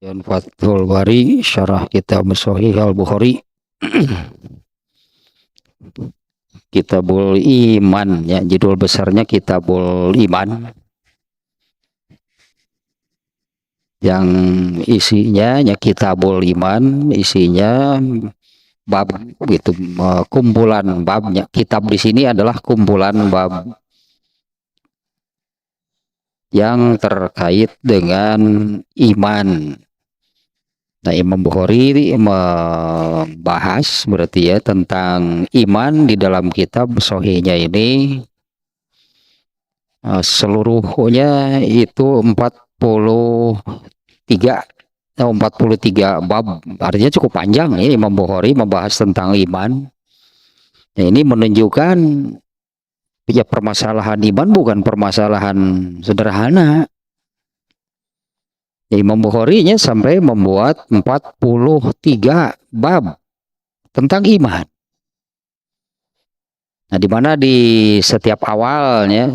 Dan Fathul Bari Syarah Kitab Sahih Al-Bukhari. Kitabul Iman, ya, judul besarnya Kitabul Iman, yang isinya ya Kitabul Iman, isinya bab gitu, kumpulan babnya. Kitab di sini adalah kumpulan bab yang terkait dengan iman. Nah, Imam Bukhari membahas berarti ya tentang iman di dalam kitab Sahihnya ini, seluruhnya itu 43 bab, artinya cukup panjang ya. Imam Bukhari membahas tentang iman. Nah, ini menunjukkan ya permasalahan iman bukan permasalahan sederhana. Imam Bukhari-nya sampai membuat 43 bab tentang iman. Nah, di mana di setiap awalnya,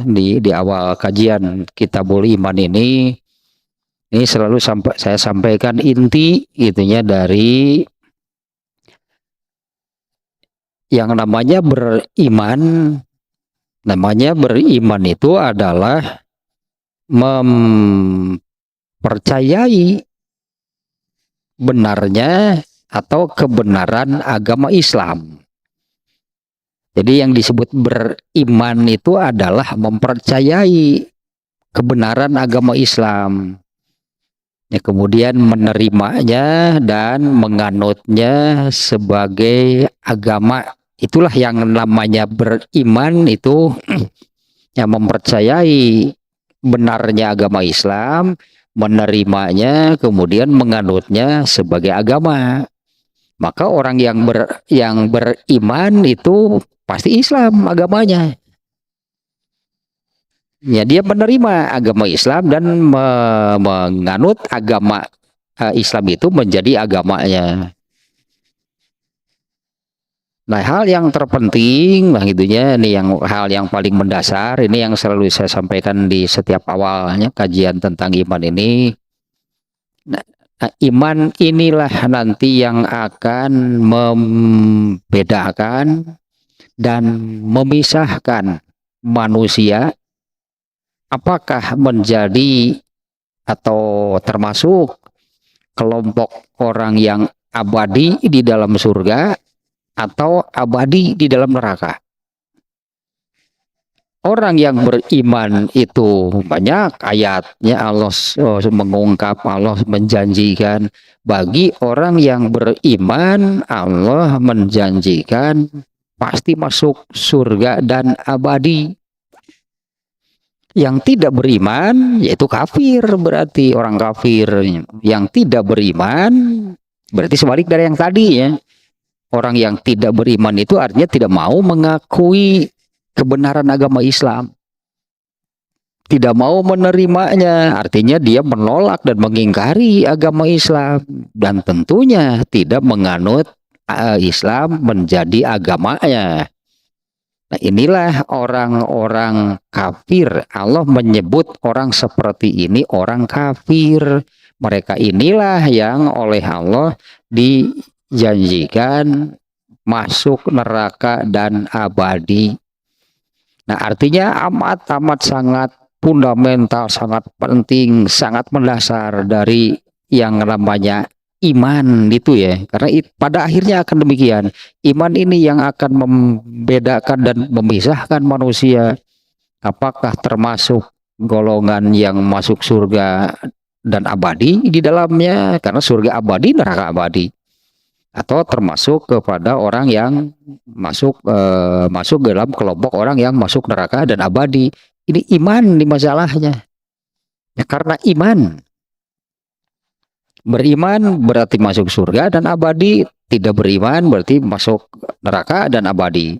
di awal kajian Kitabul Iman ini selalu saya sampaikan inti itunya dari yang namanya beriman. Namanya beriman itu adalah mempercayai benarnya atau kebenaran agama Islam. Jadi yang disebut beriman itu adalah mempercayai kebenaran agama Islam, ya, kemudian menerimanya dan menganutnya sebagai agama. Itulah yang namanya beriman, itu yang mempercayai benarnya agama Islam, menerimanya, kemudian menganutnya sebagai agama. Maka orang yang beriman itu pasti Islam agamanya. Ya, dia menerima agama Islam dan menganut agama Islam itu menjadi agamanya. Nah, hal yang terpenting, nah gitunya, ini hal yang paling mendasar, ini yang selalu saya sampaikan di setiap awalnya kajian tentang iman ini. Nah, iman inilah nanti yang akan membedakan dan memisahkan manusia apakah menjadi atau termasuk kelompok orang yang abadi di dalam surga atau abadi di dalam neraka. Orang yang beriman itu banyak ayatnya, Allah mengungkap, Allah menjanjikan. Bagi orang yang beriman, Allah menjanjikan pasti masuk surga dan abadi. Yang tidak beriman yaitu kafir, berarti orang kafir. Yang tidak beriman berarti sebalik dari yang tadi ya. Orang yang tidak beriman itu artinya tidak mau mengakui kebenaran agama Islam, tidak mau menerimanya, artinya dia menolak dan mengingkari agama Islam, dan tentunya tidak menganut Islam menjadi agamanya. Nah, inilah orang-orang kafir. Allah menyebut orang seperti ini orang kafir. Mereka inilah yang oleh Allah dijanjikan masuk neraka dan abadi. Nah, artinya amat sangat fundamental, sangat penting, sangat mendasar dari yang namanya iman itu ya. Karena pada akhirnya akan demikian. Iman ini yang akan membedakan dan memisahkan manusia. Apakah termasuk golongan yang masuk surga dan abadi di dalamnya, karena surga abadi, neraka abadi, atau termasuk kepada orang yang masuk dalam kelompok orang yang masuk neraka dan abadi. Ini iman di masalahnya ya, karena beriman berarti masuk surga dan abadi, tidak beriman berarti masuk neraka dan abadi.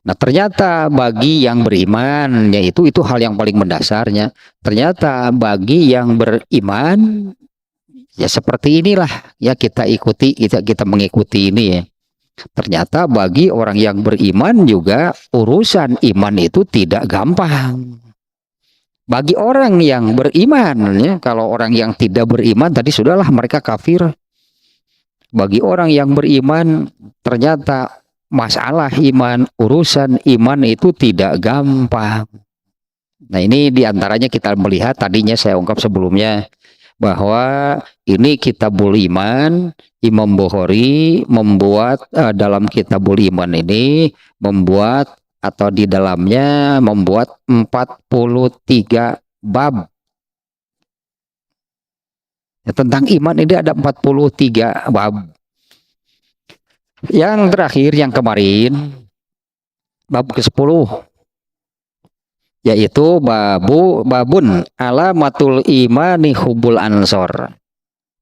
Nah, ternyata bagi yang beriman, yaitu itu hal yang paling mendasarnya, ternyata bagi yang beriman ya seperti inilah ya, kita mengikuti ini ya. Ternyata bagi orang yang beriman juga urusan iman itu tidak gampang. Bagi orang yang beriman, ya, kalau orang yang tidak beriman tadi sudahlah mereka kafir. Bagi orang yang beriman ternyata masalah iman, urusan iman itu tidak gampang. Nah, ini diantaranya kita melihat tadinya saya ungkap sebelumnya bahwa ini Kitabul Iman, Imam Bukhari membuat dalam Kitabul Iman ini membuat atau di dalamnya membuat 43 bab. Ya, tentang iman ini ada 43 bab. Yang terakhir yang kemarin bab ke-10 yaitu babun alamatul imani hubul ansor.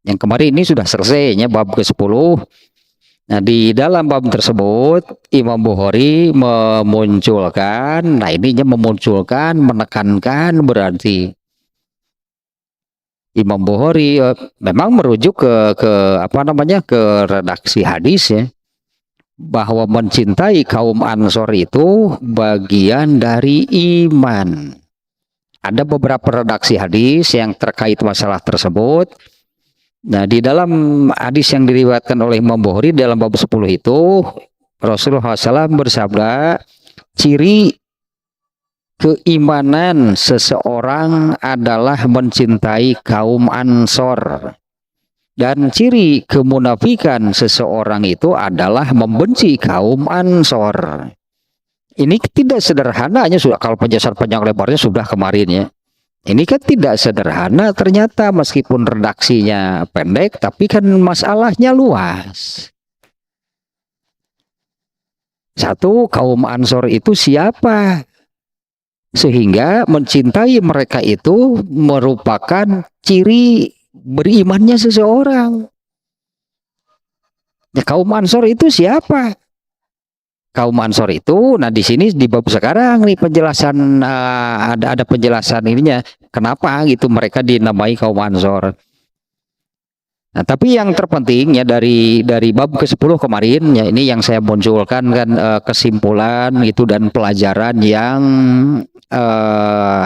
Yang kemarin ini sudah selesainya bab ke-10. Nah, di dalam bab tersebut Imam Bukhari memunculkan, nah ininya memunculkan, menekankan berarti Imam Bukhari memang merujuk ke apa namanya ke redaksi hadis ya, bahwa mencintai kaum Ansor itu bagian dari iman. Ada beberapa redaksi hadis yang terkait masalah tersebut. Nah, di dalam hadis yang diriwayatkan oleh Imam Bukhari dalam bab 10 itu Rasulullah SAW bersabda, ciri keimanan seseorang adalah mencintai kaum Ansor. Dan ciri kemunafikan seseorang itu adalah membenci kaum Ansor. Ini tidak sederhananya, sudah kalau penjelasan panjang lebarnya sudah kemarin ya. Ini kan tidak sederhana ternyata, meskipun redaksinya pendek tapi kan masalahnya luas. Satu, kaum Ansor itu siapa? Sehingga mencintai mereka itu merupakan ciri berimannya seseorang. Ya, kaum Ansor itu siapa? Kaum Ansor itu, nah di sini di bab sekarang nih penjelasan ada penjelasan ininya kenapa gitu mereka dinamai kaum Ansor. Nah, tapi yang terpenting ya dari bab ke-10 kemarin ya, ini yang saya munculkan kan kesimpulan itu dan pelajaran yang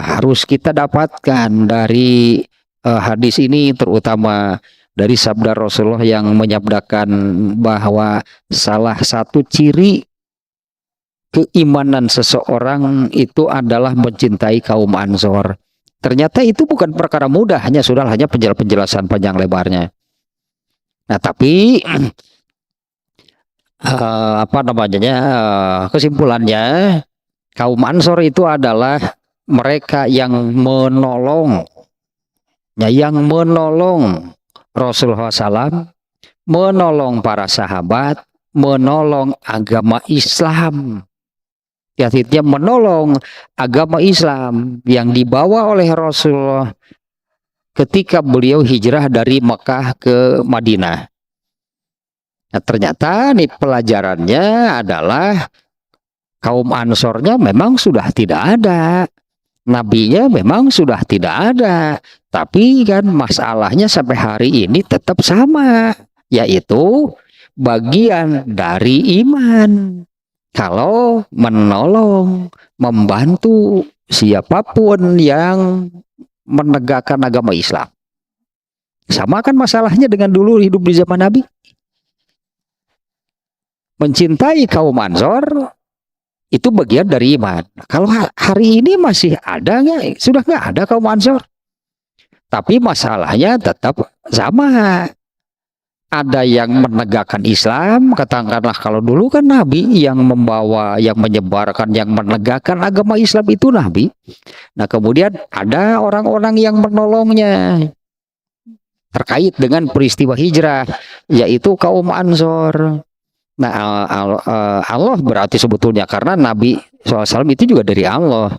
harus kita dapatkan dari hadis ini, terutama dari sabda Rasulullah yang menyabdakan bahwa salah satu ciri keimanan seseorang itu adalah mencintai kaum Ansor. Ternyata itu bukan perkara mudah, hanya penjelasan panjang lebarnya. Nah, tapi apa namanya kesimpulannya, kaum Ansor itu adalah mereka yang menolong Rasulullah SAW, menolong para sahabat, menolong agama Islam. Artinya menolong agama Islam yang dibawa oleh Rasulullah ketika beliau hijrah dari Mekah ke Madinah. Nah, ternyata nih pelajarannya adalah kaum Ansornya memang sudah tidak ada, nabinya memang sudah tidak ada, tapi kan masalahnya sampai hari ini tetap sama, yaitu bagian dari iman. Kalau menolong, membantu siapapun yang menegakkan agama Islam. Sama kan masalahnya dengan dulu hidup di zaman Nabi. Mencintai kaum Ansor itu bagian dari iman. Kalau hari ini masih ada nggak? Sudah nggak ada kaum Ansor. Tapi masalahnya tetap sama. Ada yang menegakkan Islam, katakanlah kalau dulu kan Nabi yang membawa, yang menyebarkan, yang menegakkan agama Islam itu Nabi. Nah, kemudian ada orang-orang yang menolongnya terkait dengan peristiwa hijrah, yaitu kaum Ansor. Nah, Allah berarti sebetulnya karena Nabi SAW itu juga dari Allah.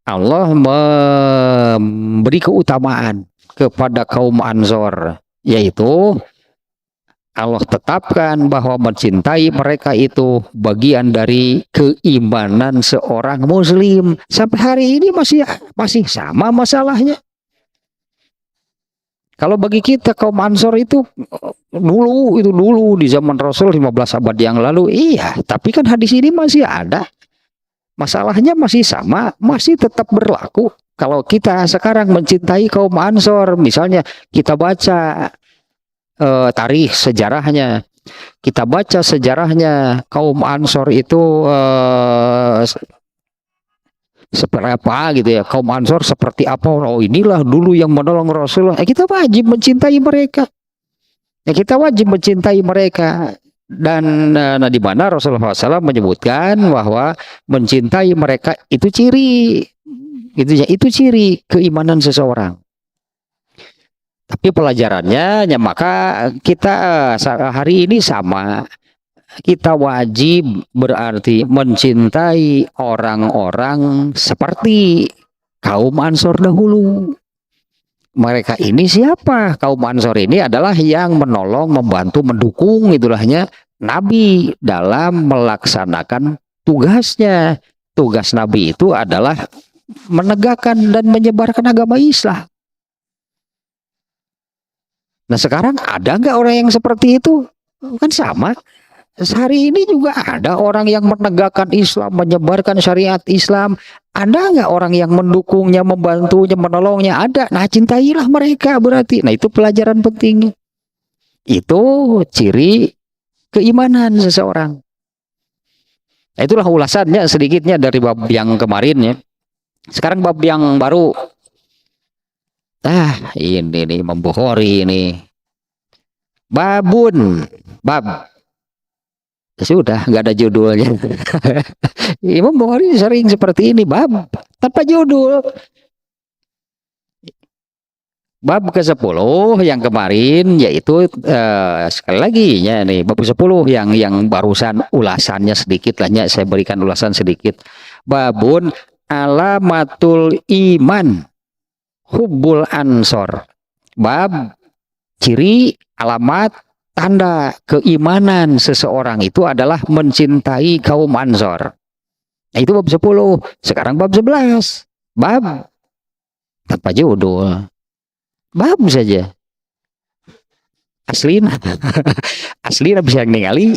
Allah memberi keutamaan kepada kaum Ansor, yaitu Allah tetapkan bahwa mencintai mereka itu bagian dari keimanan seorang muslim. Sampai hari ini masih sama masalahnya. Kalau bagi kita kaum Ansor itu dulu di zaman Rasul 15 abad yang lalu, iya, tapi kan hadis ini masih ada. Masalahnya masih sama, masih tetap berlaku. Kalau kita sekarang mencintai kaum Ansor, misalnya kita baca tarikh sejarahnya, kita baca sejarahnya kaum Ansor itu seperti apa gitu ya, kaum Ansor seperti apa, oh inilah dulu yang menolong Rasulullah, kita wajib mencintai mereka, kita wajib mencintai mereka. Dan nah, di mana Rasulullah SAW menyebutkan bahwa mencintai mereka itu ciri, gitu ya, itu ciri keimanan seseorang. Tapi pelajarannya ya, maka kita hari ini sama, kita wajib berarti mencintai orang-orang seperti kaum Ansor dahulu. Mereka ini siapa? Kaum Ansor ini adalah yang menolong, membantu, mendukung itulahnya Nabi dalam melaksanakan tugasnya. Tugas Nabi itu adalah menegakkan dan menyebarkan agama Islam. Nah sekarang ada nggak orang yang seperti itu? Kan sama. Hari ini juga ada orang yang menegakkan Islam, menyebarkan syariat Islam. Ada nggak orang yang mendukungnya, membantunya, menolongnya? Ada. Nah cintailah mereka berarti. Nah itu pelajaran penting. Itu ciri keimanan seseorang. Nah, itulah ulasannya sedikitnya dari bab yang kemarin ya. Sekarang bab yang baru. Ini nih Imam Bukhari ini. Babun. Bab. Sudah nggak ada judulnya. Imam Bukhari sering seperti ini, bab tanpa judul. Bab ke-10 yang kemarin yaitu sekali lagi ya nih bab ke-10 yang barusan ulasannya sedikit lahnya, saya berikan ulasan sedikit. Babun alamatul iman hubbul ansor. Bab ciri, alamat, tanda keimanan seseorang itu adalah mencintai kaum Ansor. Nah itu bab 10. Sekarang bab 11. Bab tanpa judul. Bab saja. Aslina. Aslina bisa ningali.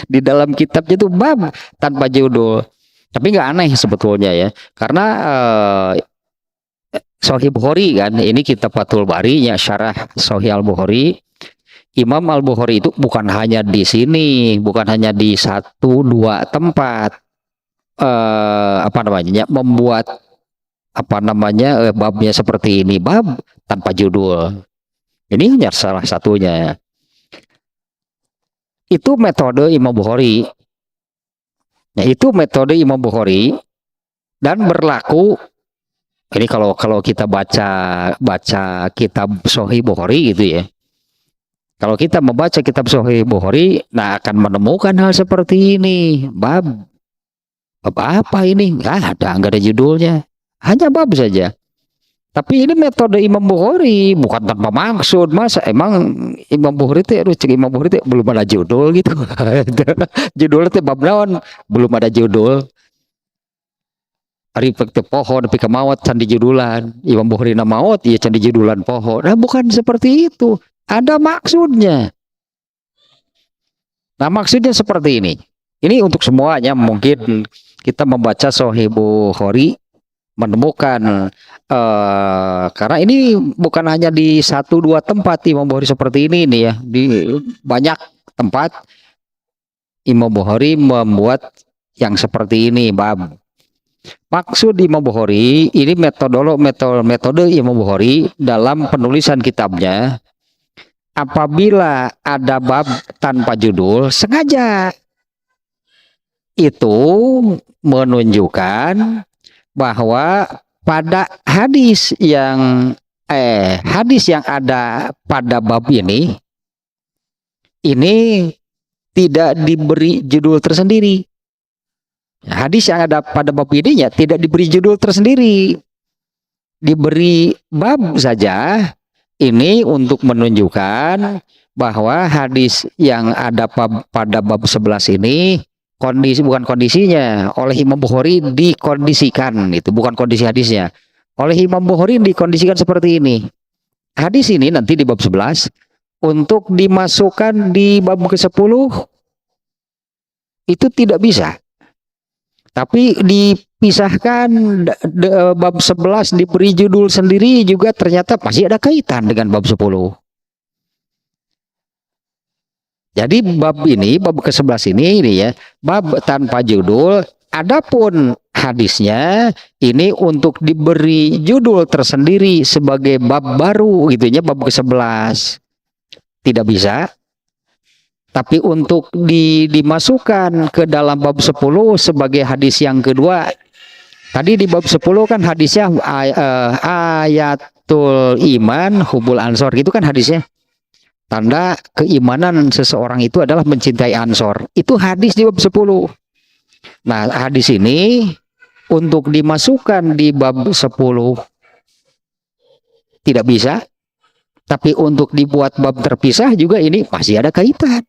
di dalam kitabnya itu bab tanpa judul. Tapi nggak aneh sebetulnya ya. Karena Sahih Bukhari kan, ini kitab Fathul Bari ya, syarah Sahih Al-Bukhari. Imam Al-Bukhari itu bukan hanya di sini, bukan hanya di 1-2 tempat apa namanya membuat apa namanya babnya seperti ini, bab tanpa judul. Ini hanya salah satunya. Itu metode Imam Bukhari. Nah, itu metode Imam Bukhari dan berlaku ini kalau kita baca kitab Sahih Bukhari gitu ya. Kalau kita membaca kitab Sahih Bukhari, nah akan menemukan hal seperti ini. Bab apa ini? Nggak ada judulnya. Hanya bab saja. Tapi ini metode Imam Bukhari, bukan tanpa maksud. Masa emang Imam Bukhari itu, Imam Bukhari itu belum ada judul gitu. Judulnya itu bab naon, belum ada judul. Ari pek pohon tapi kemawat candi judulan. Imam Bukhari nama maut, iya candi judulan pohon. Nah bukan seperti itu. Ada maksudnya. Nah maksudnya seperti ini. Ini untuk semuanya mungkin kita membaca Sahih Bukhari menemukan karena ini bukan hanya di 1-2 tempat Imam Bukhari seperti ini nih ya. Di banyak tempat Imam Bukhari membuat yang seperti ini bab. Maksud Imam Bukhari ini metode Imam Bukhari dalam penulisan kitabnya. Apabila ada bab tanpa judul sengaja, itu menunjukkan bahwa pada hadis yang ada pada bab ini tidak diberi judul tersendiri. Hadis yang ada pada bab ini ya tidak diberi judul tersendiri, diberi bab saja. Ini untuk menunjukkan bahwa hadis yang ada pada bab 11 ini bukan kondisinya oleh Imam Bukhari dikondisikan, itu bukan kondisi hadisnya. Oleh Imam Bukhari dikondisikan seperti ini. Hadis ini nanti di bab 11 untuk dimasukkan di bab ke-10 itu tidak bisa. Tapi pisahkan bab 11 diberi judul sendiri juga ternyata masih ada kaitan dengan bab 10. Jadi bab ini, bab ke-11 ini ya, bab tanpa judul. Adapun hadisnya ini untuk diberi judul tersendiri sebagai bab baru gitu ya, bab ke-11. Tidak bisa. Tapi untuk dimasukkan ke dalam bab 10 sebagai hadis yang kedua. Tadi di bab 10 kan hadisnya ayatul iman hubul ansor gitu kan hadisnya. Tanda keimanan seseorang itu adalah mencintai ansor. Itu hadis di bab 10. Nah, hadis ini untuk dimasukkan di bab 10 tidak bisa. Tapi untuk dibuat bab terpisah juga ini masih ada kaitan.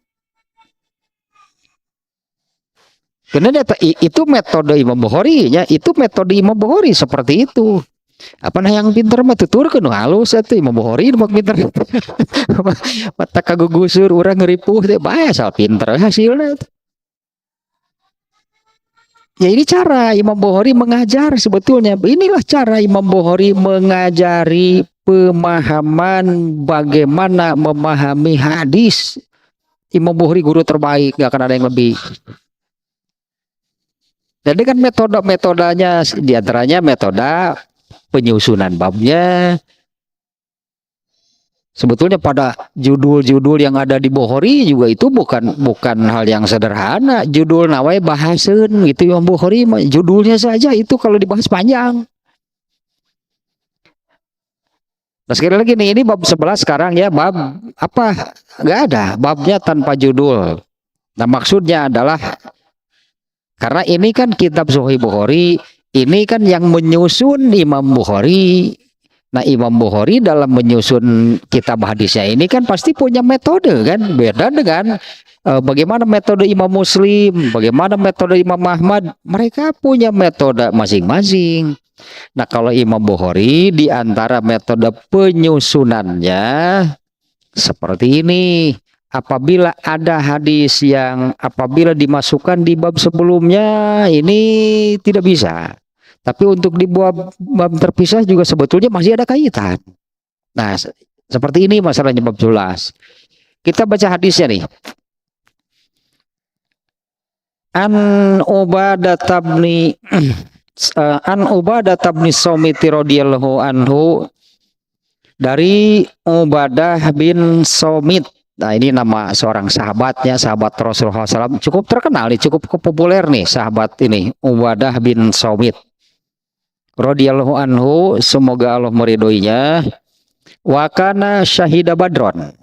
Karena itu metode Imam Bukhari ya, itu metode Imam Bukhari seperti itu. Apa nah yang pinter mah tuturkeun halus atuh Imam Bukhari mah pinter. Mata kagugusur urang ngeripuh teh bae asal pinter hasilna. Ya ini cara Imam Bukhari mengajar sebetulnya. Inilah cara Imam Bukhari mengajari pemahaman bagaimana memahami hadis. Imam Bukhari guru terbaik, gak akan ada yang lebih. Jadi kan metodenya diantaranya metode penyusunan babnya. Sebetulnya pada judul-judul yang ada di Bukhari juga itu bukan hal yang sederhana. Judul nawai bahasen gitu yang Bukhari, judulnya saja itu kalau dibahas panjang. Nah sekali lagi nih, ini bab 11 sekarang ya, bab apa? Nggak ada, babnya tanpa judul. Nah maksudnya adalah karena ini kan kitab Sahih Bukhari, ini kan yang menyusun Imam Bukhari. Nah Imam Bukhari dalam menyusun kitab hadisnya ini kan pasti punya metode kan, beda dengan bagaimana metode Imam Muslim, bagaimana metode Imam Ahmad, mereka punya metode masing-masing. Nah kalau Imam Bukhari di antara metode penyusunannya seperti ini, apabila ada hadis yang apabila dimasukkan di bab sebelumnya ini tidak bisa. Tapi untuk dibuat bab terpisah juga sebetulnya masih ada kaitan. Nah, seperti ini masalahnya bab 11. Kita baca hadisnya nih. An Ubadah bin Samit radhiyallahu anhu, dari Ubadah bin Samit. Nah, ini nama seorang sahabatnya, sahabat Rasulullah SAW, cukup terkenal nih, cukup populer nih sahabat ini, Ubadah bin Samit radhiyallahu anhu, semoga Allah meridhoinya. Wa kana syahida badron.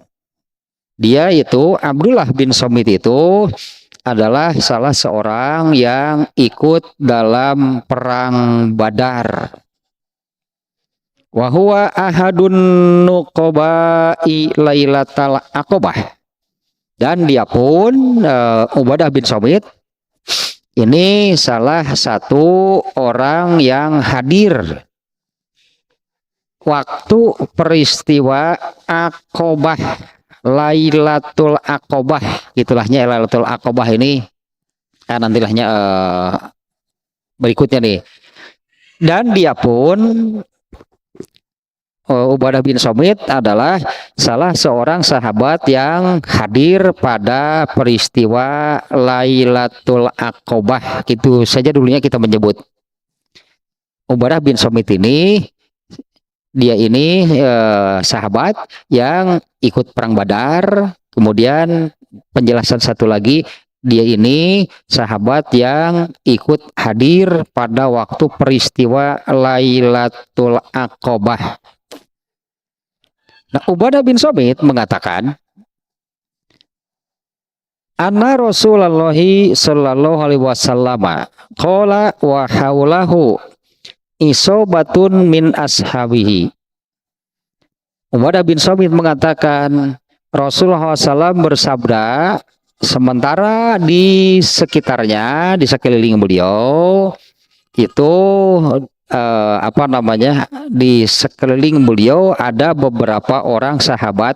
Dia itu Abdullah bin Samit itu adalah salah seorang yang ikut dalam perang Badar. Wa huwa ahadun nuqabai lailatal aqabah. Dan dia pun Ubadah bin Samit ini salah satu orang yang hadir waktu peristiwa Aqabah, Lailatul Aqabah, gitulahnya Lailatul Aqabah ini. Nantilahnya berikutnya nih. Dan dia pun Ubadah bin Samit adalah salah seorang sahabat yang hadir pada peristiwa Lailatul Aqabah. Gitu saja dulunya kita menyebut. Ubadah bin Samit ini, dia ini sahabat yang ikut perang Badar. Kemudian penjelasan satu lagi, dia ini sahabat yang ikut hadir pada waktu peristiwa Lailatul Aqabah. Nah, Ubadah bin Samit mengatakan, anna Rasulullah sallallahu alaihi wasallam qala wa haulahu isobatun min ashabihi. Ubadah bin Samit mengatakan, Rasulullah SAW bersabda, sementara di sekitarnya, di sekeliling beliau itu di sekeliling beliau ada beberapa orang sahabat.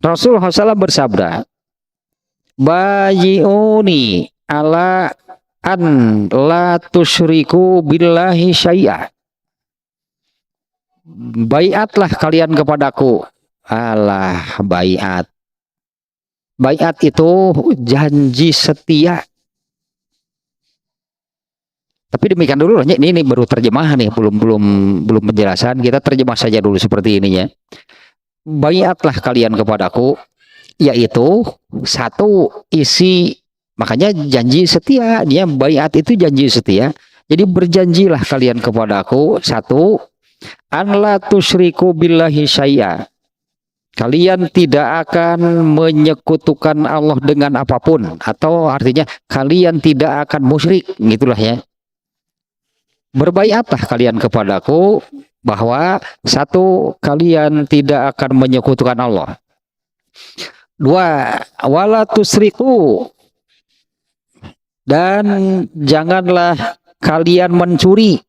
Rasulullah SAW bersabda, bayiuni ala an la tusyriku billahi syai'a. Baiatlah kalian kepadaku. Alah, baiat. Baiat itu janji setia. Tapi demikian dulu lah, ini baru terjemahan nih, belum penjelasan. Kita terjemah saja dulu seperti ini ya. Baiatlah kalian kepadaku, yaitu satu isi, makanya janji setia. Dia baiat itu janji setia. Jadi berjanjilah kalian kepadaku, satu, an la tusyriku billahi syai'a. Kalian tidak akan menyekutukan Allah dengan apapun, atau artinya kalian tidak akan musyrik, gitulah ya. Berbaiatlah kalian kepadaku bahwa satu, kalian tidak akan menyekutukan Allah. Dua, wala tusriku, dan janganlah kalian mencuri.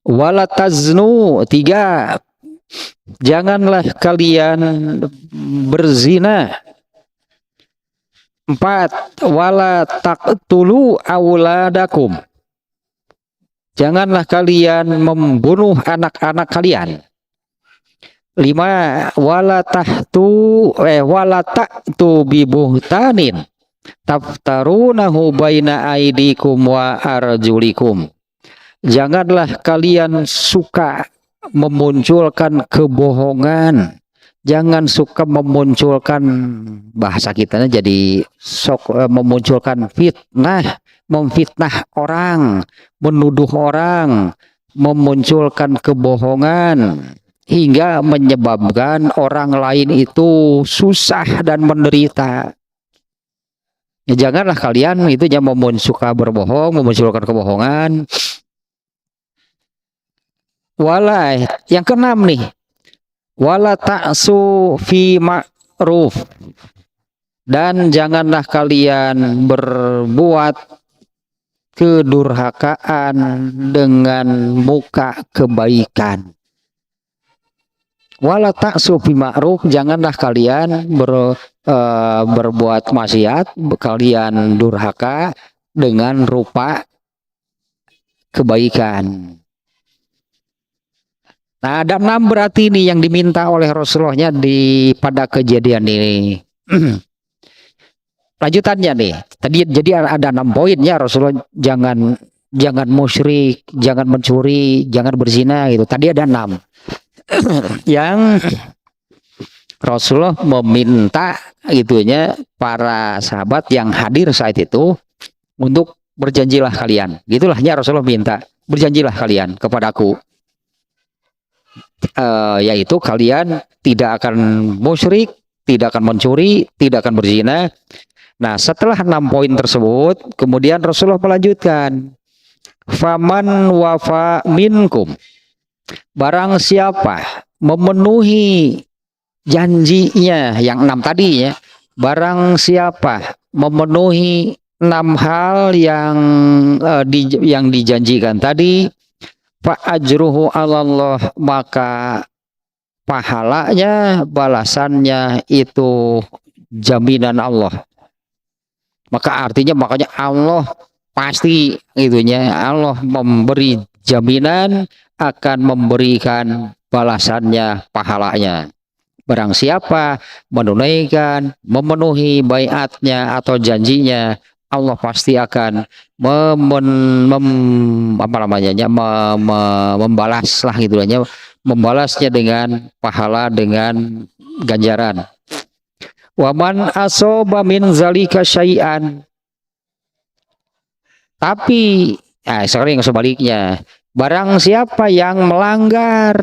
Wala taznu, tiga, janganlah kalian berzina. Empat, wala taqtulu auladakum, janganlah kalian membunuh anak-anak kalian. Lima, wala ta'tu bibuhtanin taftarunahu baina aidikum wa arjulikum, janganlah kalian suka memunculkan kebohongan, jangan suka memunculkan, bahasa kitanya jadi memunculkan fitnah, memfitnah orang, menuduh orang, memunculkan kebohongan hingga menyebabkan orang lain itu susah dan menderita. Ya, janganlah kalian itu jangan suka berbohong, memunculkan kebohongan. Wala, yang keenam nih, wala ta'su fi ma'ruf, dan janganlah kalian berbuat kedurhakaan dengan muka kebaikan. Wala ta'su fi ma'ruf, janganlah kalian berbuat maksiat, kalian durhaka dengan rupa kebaikan. Nah, ada 6 berarti ini yang diminta oleh Rasulullahnya pada kejadian ini. Lanjutannya nih, tadi jadi ada 6 poinnya. Rasulullah jangan musyrik, jangan mencuri, jangan berzina gitu. Tadi ada 6 yang Rasulullah meminta gitunya para sahabat yang hadir saat itu untuk berjanjilah kalian. Gitulah ya, Rasulullah minta, berjanjilah kalian kepadaku. Yaitu kalian tidak akan musyrik, tidak akan mencuri, tidak akan berzina. Nah, setelah 6 poin tersebut, kemudian Rasulullah melanjutkan, faman wafa minkum, barang siapa memenuhi janjinya yang 6 tadi ya, barang siapa memenuhi 6 hal yang dijanjikan tadi, fa ajruhu 'alallah, maka pahalanya, balasannya itu jaminan Allah. Maka artinya, makanya Allah pasti gitunya, Allah memberi jaminan akan memberikan balasannya, pahalanya. Barang siapa menunaikan, memenuhi baiatnya atau janjinya, Allah pasti akan membalas lah gitu aja, membalasnya dengan pahala, dengan ganjaran. Waman asoba min zalika syai'an, tapi sekarang yang sebaliknya, barang siapa yang melanggar,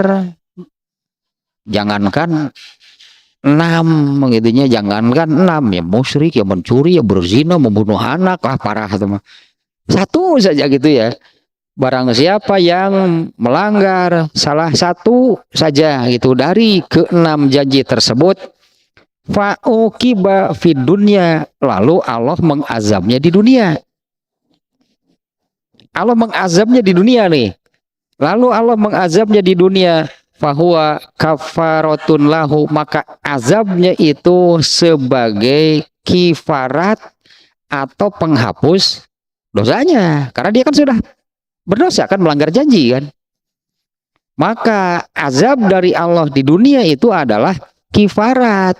jangankan 6 begitunya, jangankan 6 ya, musyrik, ya mencuri, ya berzina, membunuh anak, parah teman. 1 saja gitu ya. Barang siapa yang melanggar salah 1 saja gitu dari ke-6 janji tersebut, fa'uqiba fid dunya, lalu Allah mengazabnya di dunia. Allah mengazabnya di dunia nih. Lalu Allah mengazabnya di dunia, fahuwa kafaratun lahu, maka azabnya itu sebagai kifarat atau penghapus dosanya. Karena dia kan sudah berdosa, kan melanggar janji kan. Maka azab dari Allah di dunia itu adalah kifarat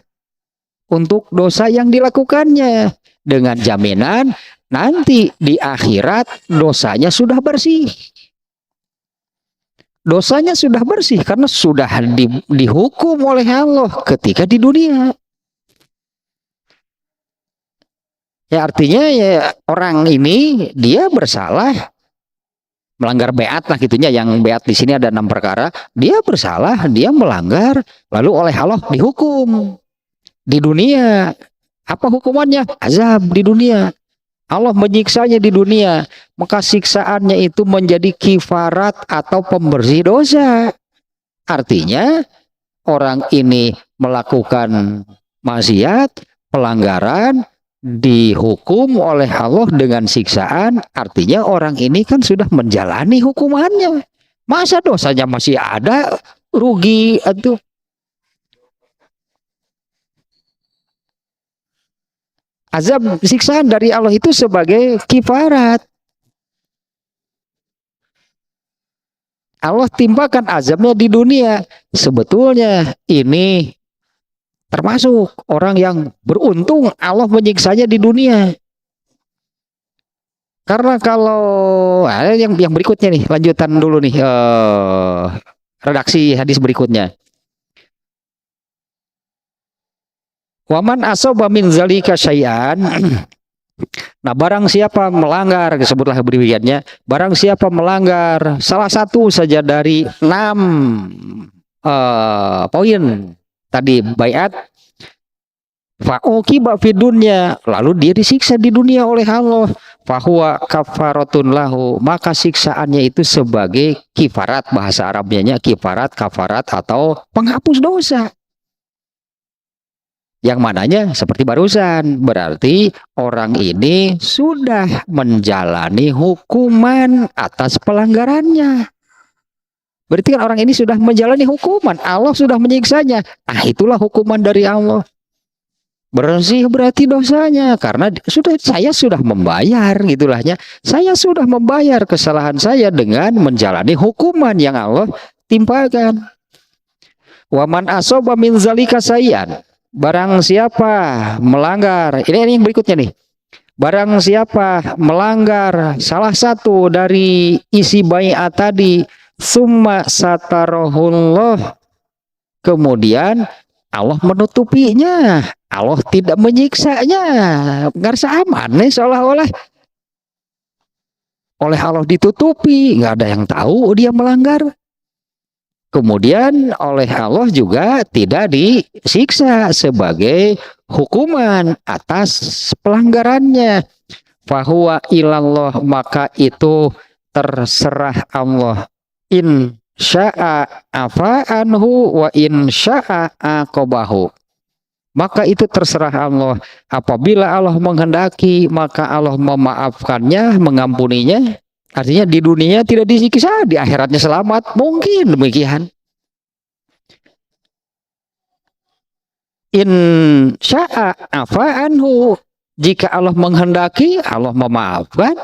untuk dosa yang dilakukannya, dengan jaminan nanti di akhirat dosanya sudah bersih. Dosanya sudah bersih karena sudah dihukum oleh Allah ketika di dunia. Ya artinya ya orang ini dia bersalah, melanggar beat lah gitunya. Yang beat di sini ada 6 perkara. Dia bersalah, dia melanggar, lalu oleh Allah dihukum di dunia. Apa hukumannya? Azab di dunia. Allah menyiksanya di dunia, maka siksaannya itu menjadi kifarat atau pembersih dosa. Artinya orang ini melakukan maksiat, pelanggaran, dihukum oleh Allah dengan siksaan. Artinya orang ini kan sudah menjalani hukumannya. Masa dosanya masih ada, rugi itu. Azab siksaan dari Allah itu sebagai kifarat. Allah timpakan azabnya di dunia. Sebetulnya ini termasuk orang yang beruntung Allah menyiksanya di dunia. Karena kalau yang berikutnya nih, lanjutan dulu nih redaksi hadis berikutnya. Waman asoba min zalika syai'an. Nah, barang siapa melanggar, disebutlah berikutnya, barang siapa melanggar salah satu saja dari 6 poin tadi baiat, fa'uqiba fid dunya, lalu dia disiksa di dunia oleh Allah, fahuwa kafaratun lahu, maka siksaannya itu sebagai kifarat, bahasa Arabnya kifarat, kafarat atau penghapus dosa. Yang mananya seperti barusan, berarti orang ini sudah menjalani hukuman atas pelanggarannya. Berarti kan orang ini sudah menjalani hukuman, Allah sudah menyiksanya. Nah, itulah hukuman dari Allah. Bersih berarti dosanya, karena saya sudah membayar, gitulahnya. Saya sudah membayar kesalahan saya dengan menjalani hukuman yang Allah timpakan. Waman asoba min zalika sayyan. Barang siapa melanggar, ini yang berikutnya nih. Barang siapa melanggar salah satu dari isi baiat tadi, summa satarahullah, kemudian Allah menutupinya, Allah tidak menyiksanya, ngerasa aman nih, seolah-olah oleh Allah ditutupi, nggak ada yang tahu dia melanggar. Kemudian oleh Allah juga tidak disiksa sebagai hukuman atas pelanggarannya. Fahuwa ilallah, maka itu terserah Allah. In sya'a afa'anhu wa in sya'a aqabahu. Maka itu terserah Allah. Apabila Allah menghendaki, maka Allah memaafkannya, mengampuninya. Artinya di dunia tidak disiksa, di akhiratnya selamat. Mungkin demikian. In sya'a afa'anhu, jika Allah menghendaki, Allah memaafkan.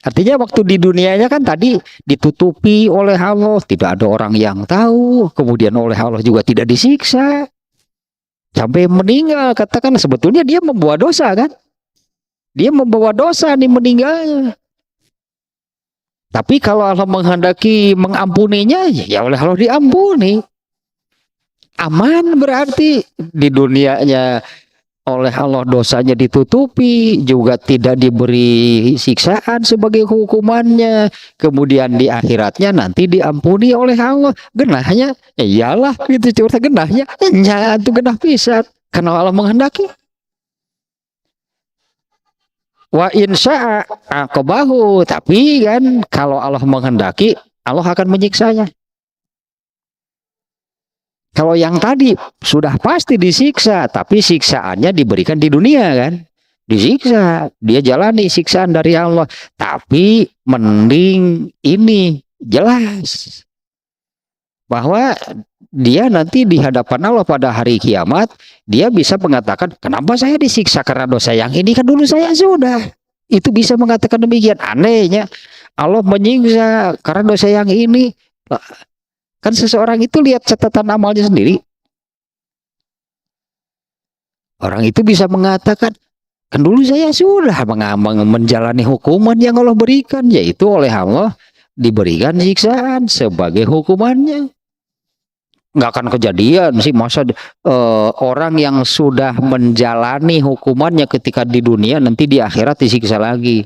Artinya waktu di dunianya kan tadi ditutupi oleh Allah, tidak ada orang yang tahu. Kemudian oleh Allah juga tidak disiksa sampai meninggal. Katakan sebetulnya dia membawa dosa kan? Dia membawa dosa nih meninggalnya. Tapi kalau Allah menghendaki mengampuninya, ya oleh Allah diampuni. Aman berarti di dunianya oleh Allah dosanya ditutupi, juga tidak diberi siksaan sebagai hukumannya. Kemudian di akhiratnya nanti diampuni oleh Allah. Genahnya, ya iyalah gitu cerita genahnya. Ya itu genah pisan karena Allah menghendaki. Wa insya'a aqabahu, tapi kan kalau Allah menghendaki, Allah akan menyiksanya. Kalau yang tadi sudah pasti disiksa, tapi siksaannya diberikan di dunia kan. Disiksa, dia jalani siksaan dari Allah. Tapi mending ini jelas bahwa dia nanti di hadapan Allah pada hari kiamat, dia bisa mengatakan, kenapa saya disiksa karena dosa yang ini, kan dulu saya sudah. Itu bisa mengatakan demikian. Anehnya Allah menyiksa karena dosa yang ini. Kan seseorang itu lihat catatan amalnya sendiri. Orang itu bisa mengatakan, kan dulu saya sudah menjalani hukuman yang Allah berikan, yaitu oleh Allah diberikan siksaan sebagai hukumannya. Nggak akan kejadian sih, masa orang yang sudah menjalani hukumannya ketika di dunia nanti di akhirat disiksa lagi.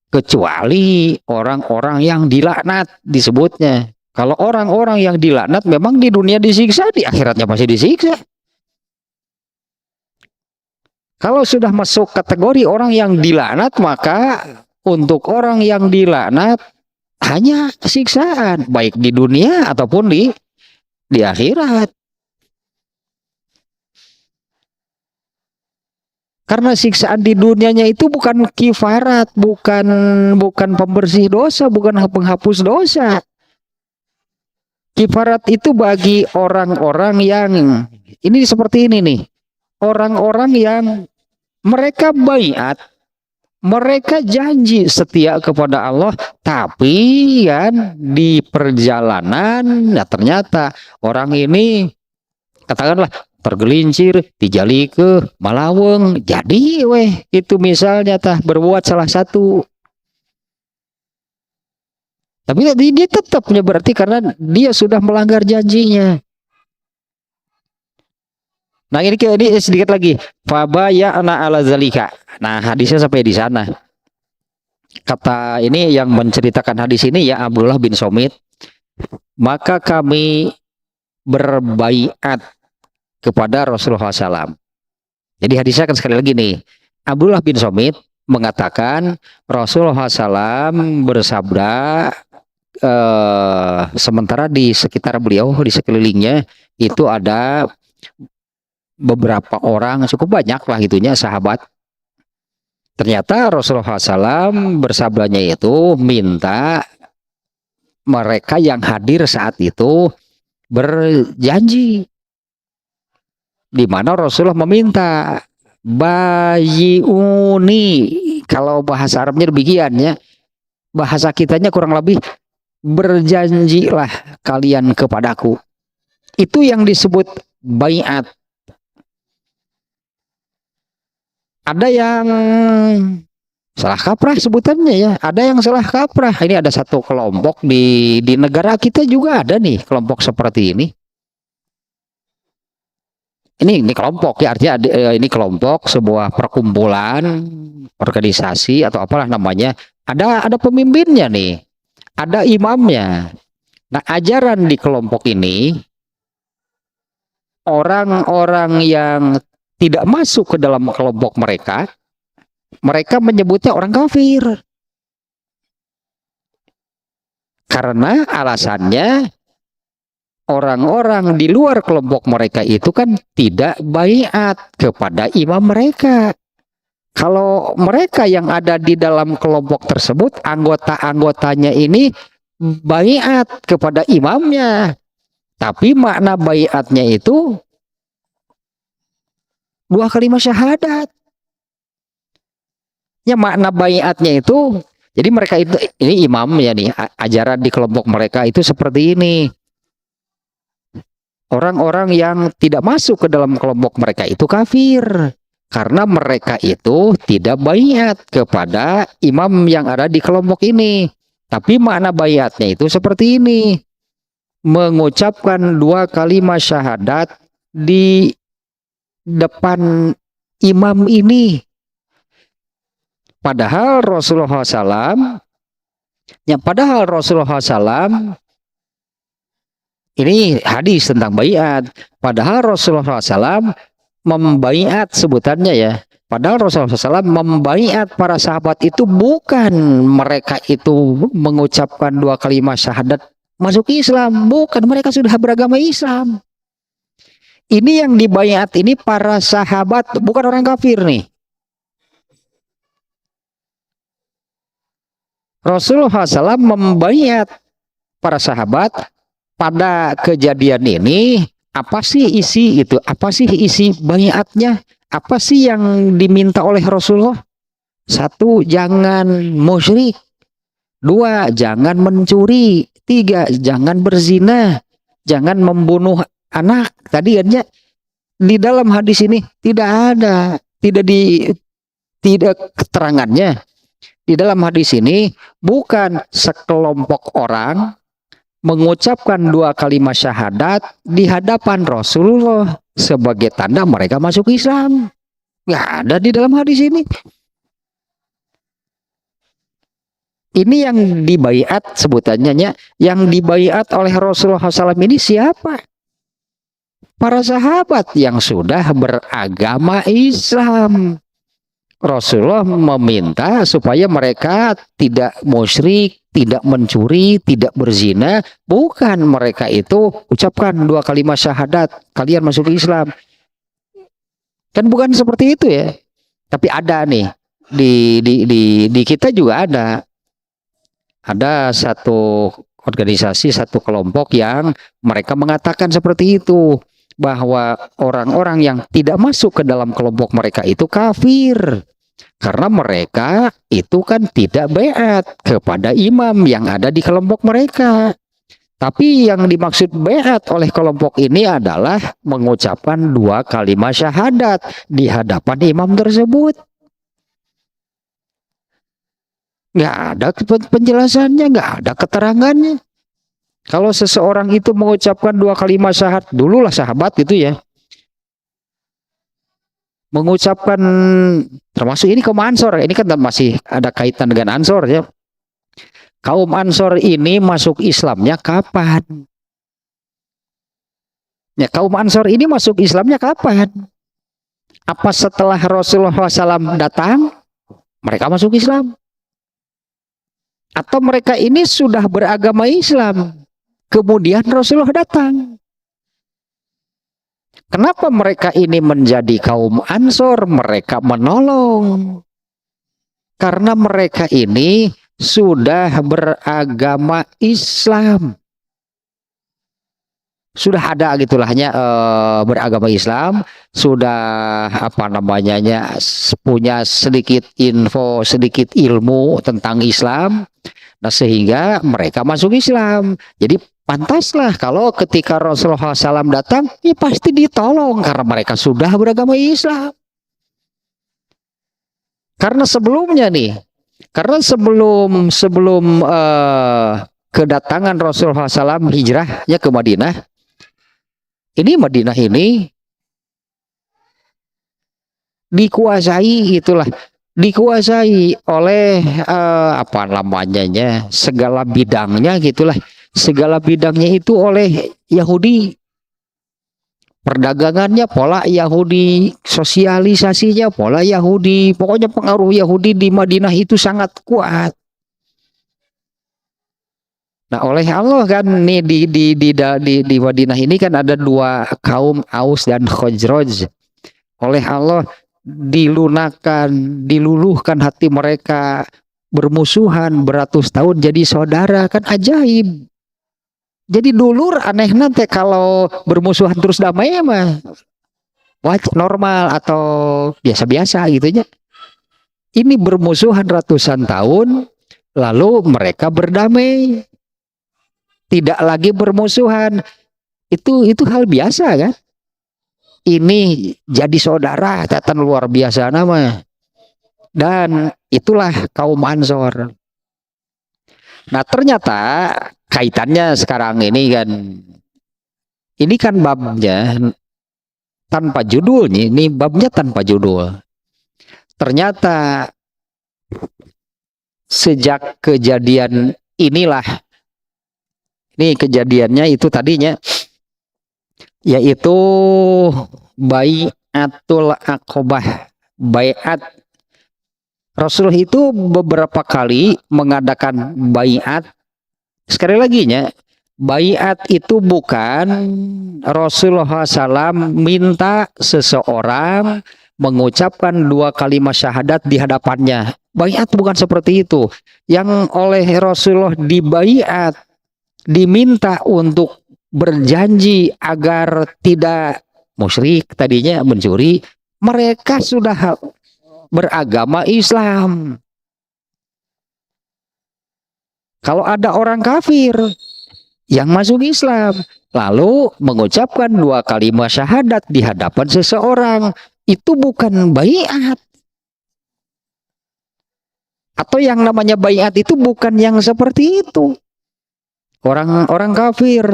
Kecuali orang-orang yang dilaknat disebutnya. Kalau orang-orang yang dilaknat memang di dunia disiksa, di akhiratnya masih disiksa. Kalau sudah masuk kategori orang yang dilaknat, maka untuk orang yang dilaknat hanya siksaan, baik di dunia ataupun di akhirat. Karena siksaan di dunianya itu bukan kifarat, bukan pembersih dosa, bukan penghapus dosa. Kifarat itu bagi orang-orang yang ini seperti ini nih. Orang-orang yang mereka baiat, mereka janji setia kepada Allah, tapi kan di perjalanan, ya ternyata orang ini katakanlah tergelincir, dijali ke Malaweng, jadi itu misalnya berbuat salah satu. Tapi dia tetapnya berarti karena dia sudah melanggar janjinya. Nah ini sedikit lagi. Fabaya'na ala zalika. Nah hadisnya sampai di sana. Kata ini yang menceritakan hadis ini ya Abdullah bin Somit. Maka kami berbaiat kepada Rasulullah SAW. Jadi hadisnya kan sekali lagi nih. Abdullah bin Somit mengatakan Rasulullah SAW bersabda, sementara di sekitar beliau, di sekelilingnya itu ada beberapa orang, cukup banyak lah itunya sahabat. Ternyata Rasulullah SAW bersabdanya itu minta mereka yang hadir saat itu berjanji, di mana Rasulullah meminta bayiuni, kalau bahasa Arabnya demikian ya, bahasa kitanya kurang lebih berjanjilah kalian kepadaku. Itu yang disebut baiat. Ada yang salah kaprah sebutannya ya, ada yang salah kaprah. Ini ada satu kelompok di negara kita juga ada nih kelompok seperti ini. Ini kelompok ya, artinya ini kelompok, sebuah perkumpulan, organisasi atau apalah namanya. Ada pemimpinnya nih, ada imamnya. Nah ajaran di kelompok ini, orang-orang yang tidak masuk ke dalam kelompok mereka menyebutnya orang kafir. Karena alasannya orang-orang di luar kelompok mereka itu kan tidak baiat kepada imam mereka. Kalau mereka yang ada di dalam kelompok tersebut, anggota-anggotanya ini baiat kepada imamnya. Tapi makna baiatnya itu 2 kalimat syahadat. Ya makna baiatnya itu, jadi mereka itu, ini imam ya nih, ajaran di kelompok mereka itu seperti ini. Orang-orang yang tidak masuk ke dalam kelompok mereka itu kafir. Karena mereka itu tidak baiat kepada imam yang ada di kelompok ini. Tapi makna baiatnya itu seperti ini. Mengucapkan 2 kalimat syahadat di depan imam ini. Padahal Rasulullah SAW, ini hadis tentang baiat. Padahal Rasulullah SAW membaiat sebutannya ya. Padahal Rasulullah SAW membaiat para sahabat itu bukan mereka itu mengucapkan 2 kalimat syahadat masuk Islam, bukan, mereka sudah beragama Islam. Ini yang dibaiat ini para sahabat, bukan orang kafir nih. Rasulullah SAW membaiat para sahabat pada kejadian ini apa sih isi itu? Apa sih isi baiatnya? Apa sih yang diminta oleh Rasulullah? Satu, jangan musyrik. Dua, jangan mencuri. Tiga, jangan berzina. Jangan membunuh anak. Tadi kan di dalam hadis ini tidak ada, tidak keterangannya. Di dalam hadis ini bukan sekelompok orang mengucapkan dua kalimat syahadat di hadapan Rasulullah sebagai tanda mereka masuk Islam. Nggak ada di dalam hadis ini. Ini yang dibaiat sebutannya, yang dibaiat oleh Rasulullah SAW ini siapa? Para sahabat yang sudah beragama Islam. Rasulullah meminta supaya mereka tidak musyrik, tidak mencuri, tidak berzina. Bukan mereka itu ucapkan dua kalimat syahadat, kalian masuk Islam. Kan bukan seperti itu ya. Tapi ada nih di kita juga ada. Ada satu organisasi, satu kelompok yang mereka mengatakan seperti itu, bahwa orang-orang yang tidak masuk ke dalam kelompok mereka itu kafir. Karena mereka itu kan tidak baiat kepada imam yang ada di kelompok mereka. Tapi yang dimaksud baiat oleh kelompok ini adalah mengucapkan dua kalimat syahadat di hadapan imam tersebut. Nggak ada penjelasannya, nggak ada keterangannya. Kalau seseorang itu mengucapkan dua kalimat syahadat, dululah sahabat gitu ya, mengucapkan, termasuk ini kaum Ansor, ini kan masih ada kaitan dengan Ansor ya. Kaum Ansor ini masuk Islamnya kapan? Ya, kaum Ansor ini masuk Islamnya kapan? Apa setelah Rasulullah SAW datang, mereka masuk Islam? Atau mereka ini sudah beragama Islam, kemudian Rasulullah datang? Kenapa mereka ini menjadi kaum Ansor? Mereka menolong. Karena mereka ini sudah beragama Islam. Sudah ada gitulah, hanya beragama Islam, sudah apa namanya, punya sedikit info, sedikit ilmu tentang Islam. Nah, sehingga mereka masuk Islam. Jadi pantaslah kalau ketika Rasulullah SAW datang, ya pasti ditolong karena mereka sudah beragama Islam. Karena sebelumnya nih, karena sebelum kedatangan Rasulullah SAW hijrahnya ke Madinah, ini Madinah ini dikuasai oleh apa namanya, segala bidangnya gitulah, segala bidangnya itu oleh Yahudi. Perdagangannya pola Yahudi, sosialisasinya pola Yahudi, pokoknya pengaruh Yahudi di Madinah itu sangat kuat. Nah, oleh Allah kan nih di Madinah ini kan ada dua kaum, Aus dan Khazraj. Oleh Allah diluluhkan hati mereka, bermusuhan beratus tahun jadi saudara, kan ajaib. Jadi dulur aneh nanti kalau bermusuhan terus damai mah normal atau biasa-biasa gitu ya. Ini bermusuhan ratusan tahun lalu mereka berdamai. Tidak lagi bermusuhan. Itu hal biasa kan? Ini jadi saudara, tatan luar biasa nama. Dan itulah kaum Ansor. Nah, ternyata kaitannya sekarang ini kan babnya tanpa judulnya, ini babnya tanpa judul. Ternyata sejak kejadian inilah, ini kejadiannya itu tadinya yaitu Baiatul Aqobah. Baiat Rasul itu beberapa kali mengadakan baiat. Sekali lagi ya, baiat itu bukan Rasulullah SAW minta seseorang mengucapkan dua kalimat syahadat di hadapannya. Baiat bukan seperti itu. Yang oleh Rasulullah dibaiat, diminta untuk berjanji agar tidak musyrik, tadinya mencuri, mereka sudah beragama Islam. Kalau ada orang kafir yang masuk Islam, lalu mengucapkan 2 kalimat syahadat di hadapan seseorang, itu bukan baiat. Atau yang namanya baiat itu bukan yang seperti itu. Orang kafir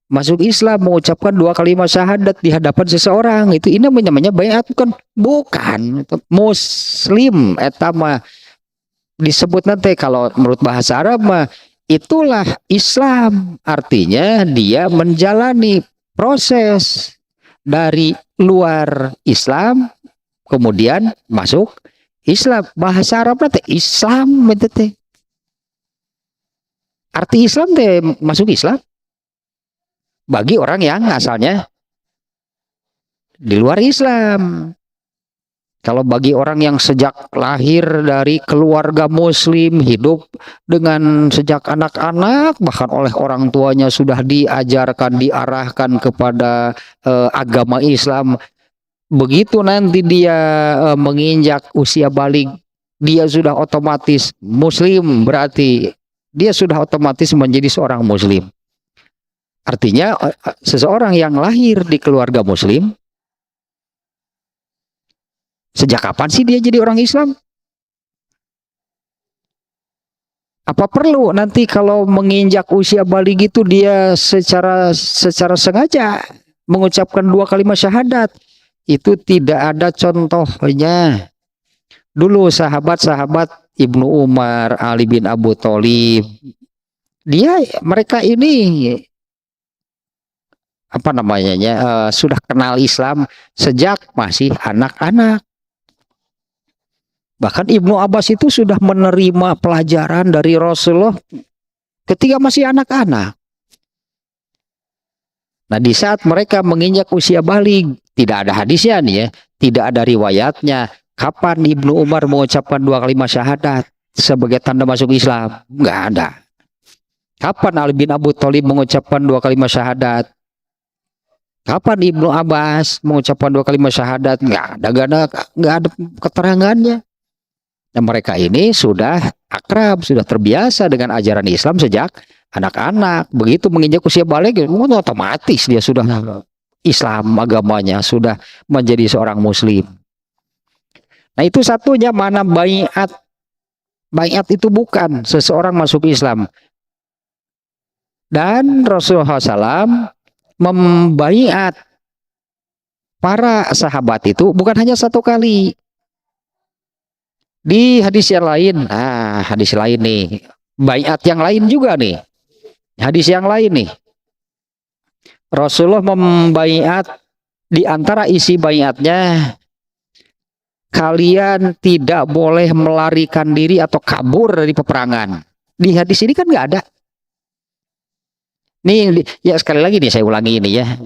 masuk Islam mengucapkan 2 kalimat syahadat di hadapan seseorang, itu ini namanya baiat, bukan muslim etama disebut nanti kalau menurut bahasa Arab mah itulah Islam, artinya dia menjalani proses dari luar Islam kemudian masuk Islam. Bahasa Arab nanti Islam itu teh. Arti Islam teh masuk Islam bagi orang yang asalnya di luar Islam. Kalau bagi orang yang sejak lahir dari keluarga muslim, hidup dengan sejak anak-anak, bahkan oleh orang tuanya sudah diajarkan, diarahkan kepada agama Islam, begitu nanti dia menginjak usia balik, dia sudah otomatis muslim, berarti dia sudah otomatis menjadi seorang muslim. Artinya seseorang yang lahir di keluarga muslim, sejak kapan sih dia jadi orang Islam? Apa perlu nanti kalau menginjak usia balik itu dia secara sengaja mengucapkan 2 kalimat syahadat? Itu tidak ada contohnya. Dulu sahabat-sahabat Ibnu Umar, Ali bin Abu Thalib, mereka ini apa namanya sudah kenal Islam sejak masih anak-anak. Bahkan Ibnu Abbas itu sudah menerima pelajaran dari Rasulullah ketika masih anak-anak. Nah, di saat mereka menginjak usia balik, tidak ada hadisnya nih ya, tidak ada riwayatnya kapan Ibnu Umar mengucapkan 2 kalimat syahadat sebagai tanda masuk Islam. Nggak ada. Kapan Ali bin Abu Thalib mengucapkan 2 kalimat syahadat? Kapan Ibnu Abbas mengucapkan 2 kalimat syahadat? Nggak ada keterangannya. Dan mereka ini sudah akrab, sudah terbiasa dengan ajaran Islam sejak anak-anak. Begitu menginjak usia balik, otomatis dia sudah Islam agamanya, sudah menjadi seorang muslim. Nah, itu satunya mana baiat. Baiat itu bukan seseorang masuk Islam. Dan Rasulullah SAW membaiat para sahabat itu bukan hanya 1 kali. Di hadis yang lain, hadis lain nih, baiat yang lain juga nih, hadis yang lain nih, Rasulullah membaiat, di antara isi baiatnya, kalian tidak boleh melarikan diri atau kabur dari peperangan. Di hadis ini kan nggak ada. Nih, ya sekali lagi nih saya ulangi ini ya.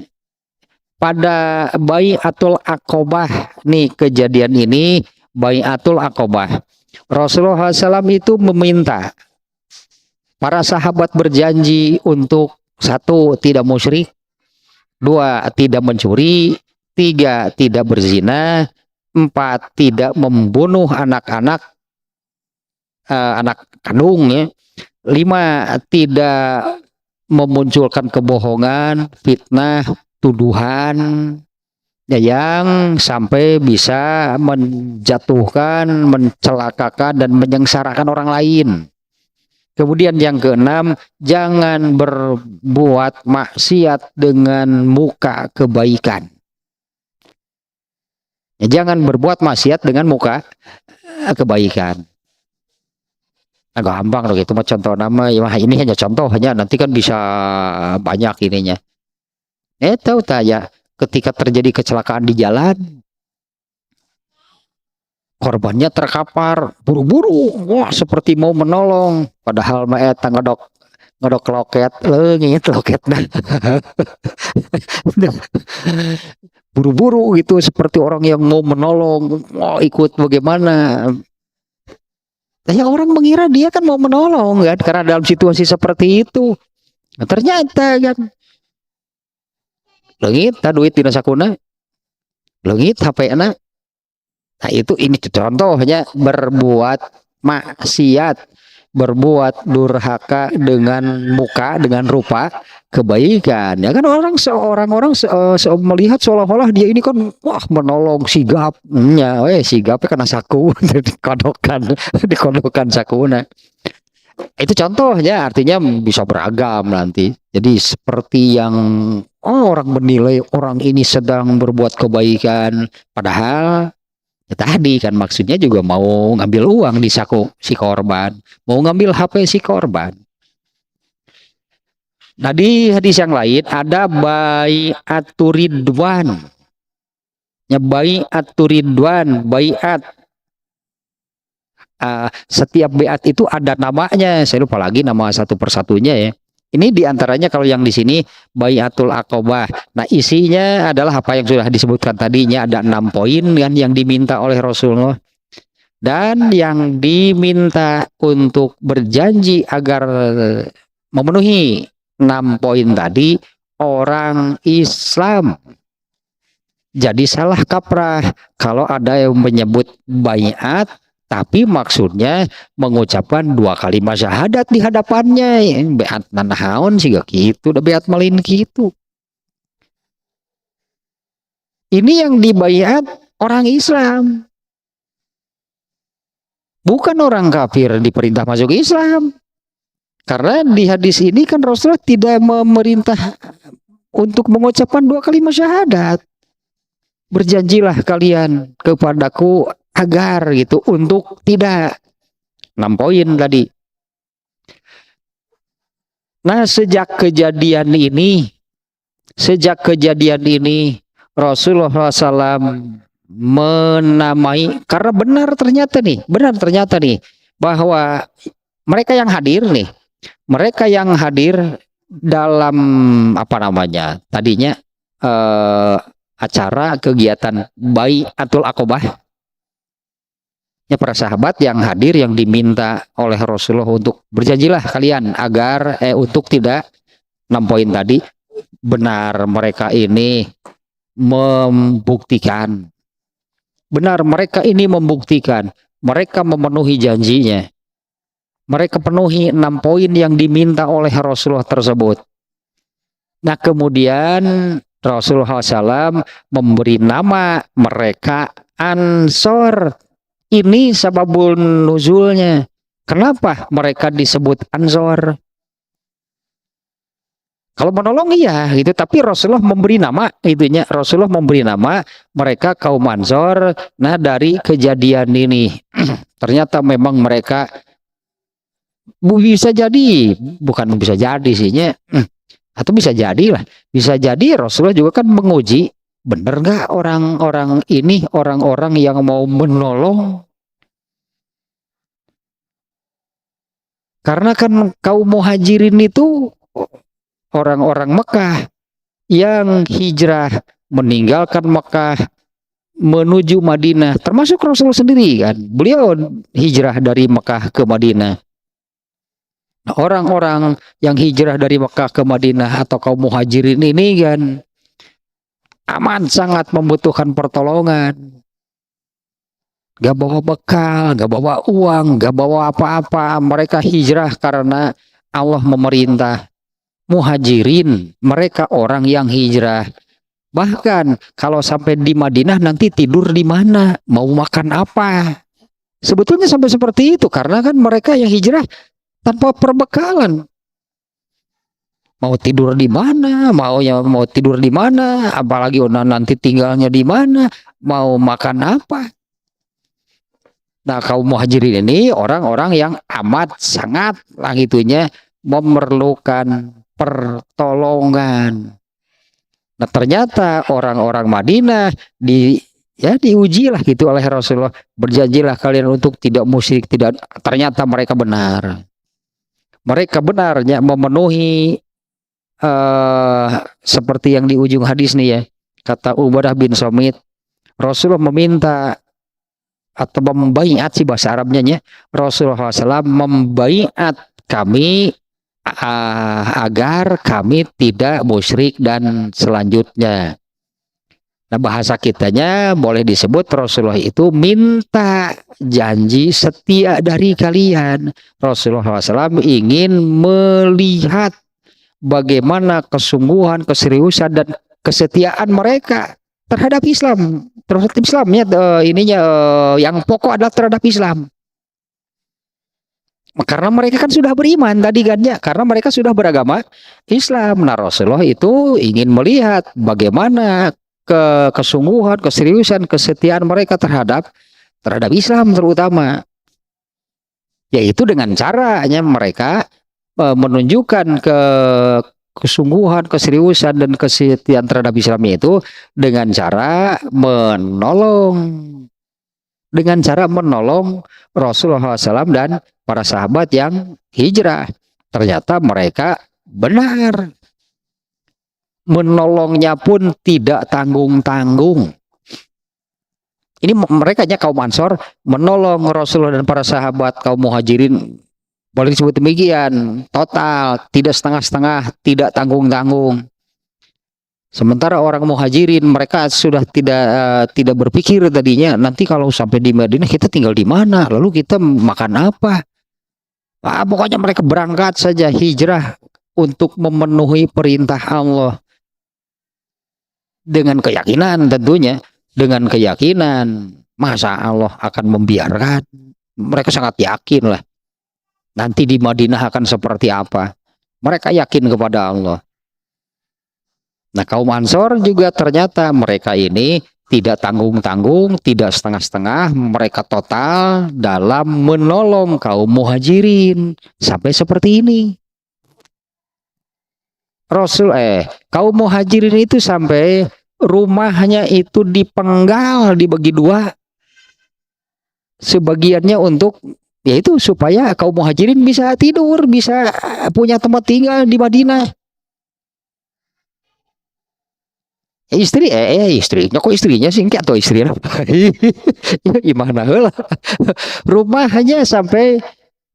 Pada Baiatul Aqobah nih kejadian ini. Baiatul Aqobah, Rasulullah SAW itu meminta para sahabat berjanji untuk 1, tidak musyrik, 2, tidak mencuri, 3, tidak berzina, 4, tidak membunuh anak-anak anak kandung ya, 5, tidak memunculkan kebohongan, fitnah, tuduhan ya, yang sampai bisa menjatuhkan, mencelakakan dan menyengsarakan orang lain. Kemudian yang ke-6, jangan berbuat maksiat dengan muka kebaikan. Ya, jangan berbuat maksiat dengan muka kebaikan. Nah, gampang loh, itu mah contoh nama ya, ini hanya contoh, hanya nanti kan bisa banyak ininya. Tahu tak ya, ketika terjadi kecelakaan di jalan, korbannya terkapar, buru-buru, wah seperti mau menolong, padahal eta ngedok loket, leungit loket buru-buru gitu, seperti orang yang mau menolong, mau ikut bagaimana. Ya, orang mengira dia kan mau menolong kan, karena dalam situasi seperti itu. Nah, ternyata kan leungit ta duit dina sakuna, leungit HP-na. Nah itu ini contohnya berbuat maksiat, berbuat durhaka dengan muka, dengan rupa kebaikan. Ya kan orang-orang melihat seolah-olah dia ini kan wah menolong sigap, ya, sigapnya kena saku dikodokan sakuna. Itu contohnya, artinya bisa beragam nanti. Jadi seperti yang orang menilai orang ini sedang berbuat kebaikan, padahal ya tadi kan maksudnya juga mau ngambil uang di saku si korban, mau ngambil HP si korban. Nah di hadis yang lain ada bai'atur ridwan. Ya bai'atur ridwan, bai'at. Setiap bai'at itu ada namanya, saya lupa lagi nama satu persatunya ya. Ini diantaranya kalau yang di sini bai'atul aqobah. Nah isinya adalah apa yang sudah disebutkan tadinya, ada 6 poin kan yang diminta oleh Rasulullah. Dan yang diminta untuk berjanji agar memenuhi 6 poin tadi orang Islam. Jadi salah kaprah kalau ada yang menyebut baiat tapi maksudnya mengucapkan 2 kalimat syahadat di hadapannya. Beat nanahaun sih gak gitu, udah beat malin gitu. Ini yang dibaiat orang Islam, bukan orang kafir diperintah masuk Islam. Karena di hadis ini kan Rasulullah tidak memerintah untuk mengucapkan 2 kalimat syahadat. Berjanjilah kalian kepadaku agar gitu untuk tidak. 6 poin tadi. Nah sejak kejadian ini Rasulullah SAW menamai, karena benar ternyata nih bahwa mereka yang hadir dalam apa namanya tadinya acara kegiatan bai'atul aqobah, ya para sahabat yang hadir yang diminta oleh Rasulullah untuk berjanjilah kalian agar untuk tidak, 6 poin tadi, benar mereka ini membuktikan, mereka memenuhi janjinya, mereka penuhi 6 poin yang diminta oleh Rasulullah tersebut. Nah kemudian Rasulullah SAW memberi nama mereka Ansor. Ini sababul nuzulnya. Kenapa mereka disebut Ansor? Kalau menolong iya gitu, tapi Rasulullah memberi nama itunya. Rasulullah memberi nama mereka kaum Ansor. Nah dari kejadian ini ternyata memang mereka bisa jadi, bukan bisa jadi sihnya, atau bisa jadilah, bisa jadi Rasulullah juga kan menguji bener nggak orang-orang ini, orang-orang yang mau menolong. Karena kan kaum muhajirin itu orang-orang Mekah yang hijrah meninggalkan Mekah menuju Madinah, termasuk Rasulullah sendiri kan, beliau hijrah dari Mekah ke Madinah. Orang-orang yang hijrah dari Mekah ke Madinah atau kaum muhajirin ini kan amat sangat membutuhkan pertolongan. Gak bawa bekal, gak bawa uang, gak bawa apa-apa. Mereka hijrah karena Allah memerintah. Muhajirin, mereka orang yang hijrah. Bahkan kalau sampai di Madinah nanti tidur di mana, mau makan apa. Sebetulnya sampai seperti itu karena kan mereka yang hijrah tanpa perbekalan. Mau tidur di mana, mau tidur di mana, apalagi nanti tinggalnya di mana, mau makan apa. Nah, kaum muhajirin ini orang-orang yang amat sangat lah itunya memerlukan pertolongan. Nah, ternyata orang-orang Madinah diuji lah gitu oleh Rasulullah, berjanjilah kalian untuk tidak musyrik, tidak. Ternyata mereka benar. Mereka benarnya memenuhi seperti yang di ujung hadis nih ya, kata Ubadah bin Somit, Rasulullah meminta atau membaiat sih bahasa Arabnya ya, Rasulullah SAW membaiat kami agar kami tidak musyrik dan selanjutnya. Nah, bahasa kitanya boleh disebut Rasulullah itu minta janji setia dari kalian. Rasulullah SAW ingin melihat bagaimana kesungguhan, keseriusan dan kesetiaan mereka terhadap Islam. Terhadap Islamnya yang pokok adalah terhadap Islam. Karena mereka kan sudah beriman tadi kan ya, karena mereka sudah beragama Islam. Nah, Rasulullah itu ingin melihat bagaimana kesungguhan, keseriusan, kesetiaan mereka terhadap Islam terutama. Yaitu dengan caranya mereka menunjukkan kesungguhan, keseriusan dan kesetiaan terhadap Islam itu dengan cara menolong Rasulullah SAW dan para sahabat yang hijrah. Ternyata mereka benar. Menolongnya pun tidak tanggung-tanggung. Ini mereka kaum Ansor menolong Rasulullah dan para sahabat. Kaum Muhajirin boleh disebut demikian, total, tidak setengah-setengah, tidak tanggung-tanggung. Sementara orang Muhajirin mereka sudah tidak berpikir tadinya, nanti kalau sampai di Madinah kita tinggal di mana, lalu kita makan apa. Pokoknya mereka berangkat saja hijrah untuk memenuhi perintah Allah. Dengan keyakinan tentunya, dengan keyakinan masa Allah akan membiarkan. Mereka sangat yakin lah nanti di Madinah akan seperti apa. Mereka yakin kepada Allah. Nah, kaum Ansor juga ternyata mereka ini tidak tanggung-tanggung, tidak setengah-setengah, mereka total dalam menolong kaum Muhajirin sampai seperti ini. Kaum Muhajirin itu sampai rumahnya itu dipenggal, dibagi dua. Sebagiannya untuk yaitu supaya kaum Muhajirin bisa tidur, bisa punya tempat tinggal di Madinah. Istrinya kok istrinya singkat atau istrinya gimana lah. Rumahnya sampai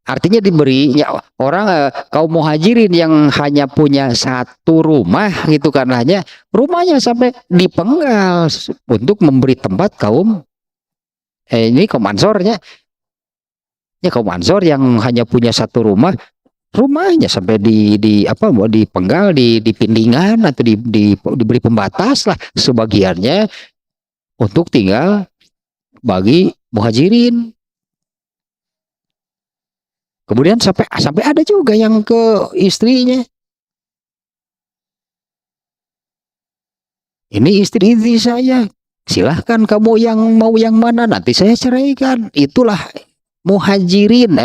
artinya diberinya orang kaum Muhajirin yang hanya punya satu rumah gitu kan, hanya rumahnya sampai dipenggal untuk memberi tempat kaum Ansornya. Ya, kaum Ansor yang hanya punya satu rumahnya sampai dipenggal, dipindingan atau diberi pembatas lah sebagiannya untuk tinggal bagi Muhajirin. Kemudian sampai ada juga yang ke istrinya. Ini istri saya, silahkan kamu yang mau yang mana, nanti saya ceraikan. Itulah Muhajirin.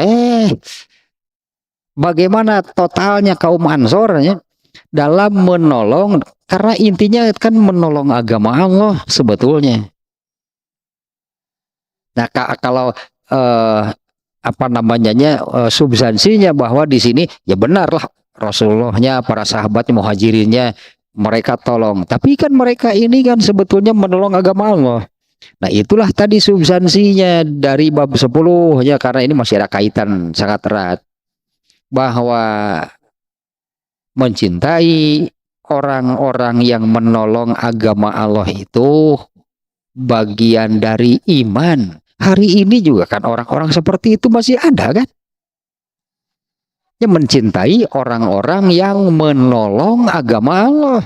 Bagaimana totalnya kaum Ansornya dalam menolong, karena intinya kan menolong agama Allah sebetulnya. Nah, kalau substansinya bahwa di sini ya benarlah Rasulullahnya, para sahabatnya, Muhajirinnya mereka tolong, tapi kan mereka ini kan sebetulnya menolong agama Allah. Nah, itulah tadi substansinya dari bab 10 ya, karena ini masih ada kaitan sangat erat bahwa mencintai orang-orang yang menolong agama Allah itu bagian dari iman. Hari ini juga kan orang-orang seperti itu masih ada kan? Yang mencintai orang-orang yang menolong agama Allah,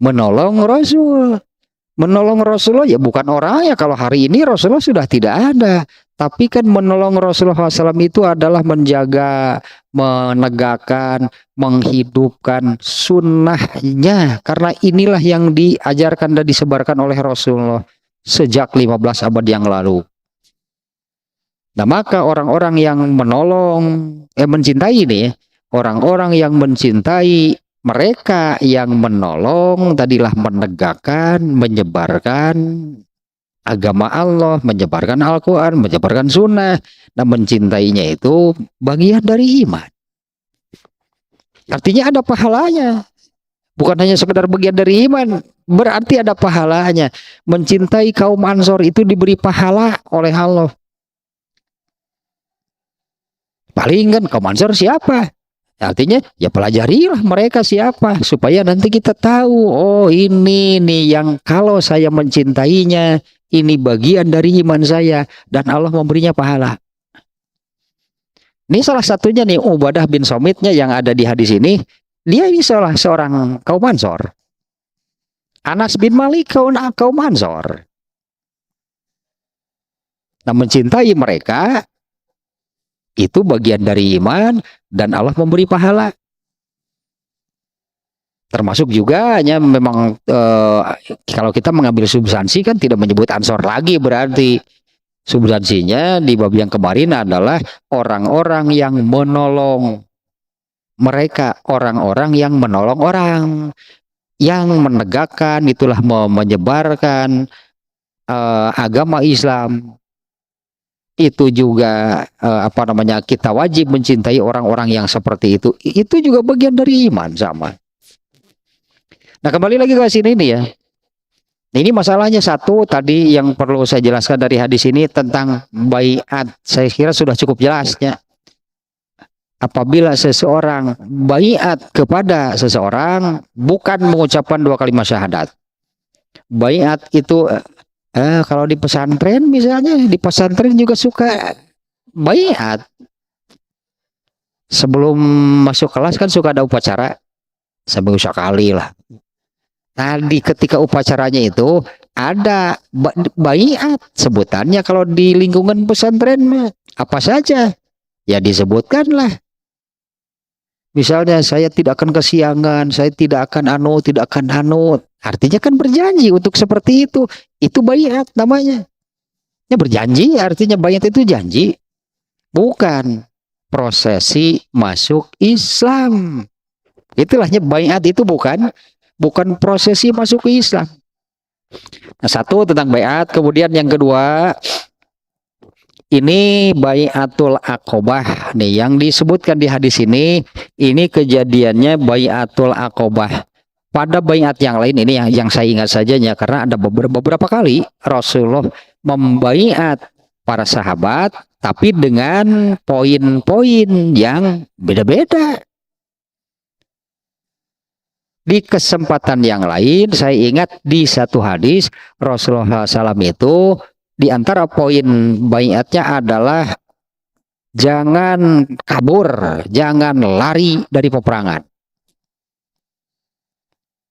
menolong Rasul. Menolong Rasulullah ya bukan orangnya. Kalau hari ini Rasulullah sudah tidak ada, tapi kan menolong Rasulullah SAW itu adalah menjaga, menegakkan, menghidupkan sunnahnya. Karena inilah yang diajarkan dan disebarkan oleh Rasulullah sejak 15 abad yang lalu. Nah, maka orang-orang yang mencintai nih, orang-orang yang mencintai mereka yang menolong tadilah menegakkan, menyebarkan agama Allah, menyebarkan Al-Quran, menyebarkan sunnah. Nah, mencintainya itu bagian dari iman. Artinya ada pahalanya. Bukan hanya sekedar bagian dari iman, berarti ada pahalanya. Mencintai kaum Ansor itu diberi pahala oleh Allah. Paling kan kaum Ansor siapa? Artinya ya pelajarilah mereka siapa supaya nanti kita tahu, oh ini nih yang kalau saya mencintainya, ini bagian dari iman saya dan Allah memberinya pahala. Ini salah satunya nih Ubadah bin Somitnya yang ada di hadis ini. Dia ini seorang kaum Ansor. Anas bin Malik kaum Ansor. Nah, mencintai mereka itu bagian dari iman dan Allah memberi pahala. Termasuk juga hanya memang kalau kita mengambil substansi kan tidak menyebut Ansor lagi, berarti substansinya di bab yang kemarin adalah orang-orang yang menolong mereka, orang-orang yang menolong orang, yang menegakkan, itulah menyebarkan agama Islam. Itu juga kita wajib mencintai orang-orang yang seperti itu. Itu juga bagian dari iman sama. Nah, kembali lagi ke sini nih ya. Ini masalahnya satu tadi yang perlu saya jelaskan dari hadis ini tentang baiat. Saya kira sudah cukup jelasnya. Apabila seseorang baiat kepada seseorang bukan mengucapkan 2 kalimat syahadat. Baiat itu kalau di pesantren misalnya, di pesantren juga suka baiat. Sebelum masuk kelas kan suka ada upacara. Seminggu sekali lah. Tadi ketika upacaranya itu ada baiat, sebutannya kalau di lingkungan pesantren apa saja ya disebutkanlah. Misalnya saya tidak akan kesiangan, saya tidak akan anu. Artinya kan berjanji untuk seperti itu. Itu baiat namanya. Ya berjanji, artinya baiat itu janji. Bukan prosesi masuk Islam. Itulahnya baiat itu bukan prosesi masuk ke Islam. Nah, satu tentang baiat, kemudian yang kedua ini baiatul aqobah nih yang disebutkan di hadis ini kejadiannya baiatul aqobah. Pada baiat yang lain ini yang saya ingat sajanya karena ada beberapa kali Rasulullah membaiat para sahabat tapi dengan poin-poin yang beda-beda. Di kesempatan yang lain, saya ingat di satu hadis Rasulullah SAW itu di antara poin baiatnya adalah jangan kabur, jangan lari dari peperangan.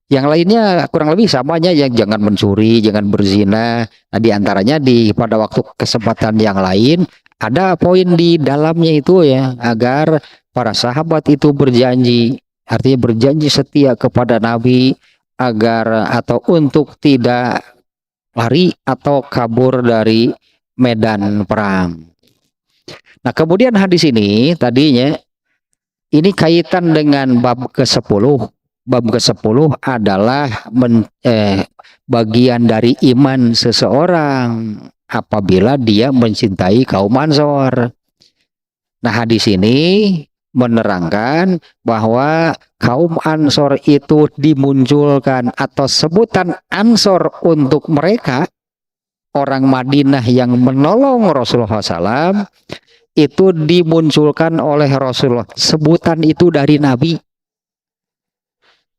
Yang lainnya kurang lebih samanya, yang jangan mencuri, jangan berzina. Nah, di antaranya pada waktu kesempatan yang lain ada poin di dalamnya itu ya agar para sahabat itu berjanji. Artinya berjanji setia kepada Nabi agar atau untuk tidak lari atau kabur dari medan perang. Nah, kemudian hadis ini tadinya ini kaitan dengan bab ke-10. Bab ke-10 adalah bagian dari iman seseorang apabila dia mencintai kaum Ansor. Nah, hadis ini menerangkan bahwa kaum Ansor itu dimunculkan atau sebutan Ansor untuk mereka orang Madinah yang menolong Rasulullah SAW itu dimunculkan oleh Rasulullah. Sebutan itu dari Nabi.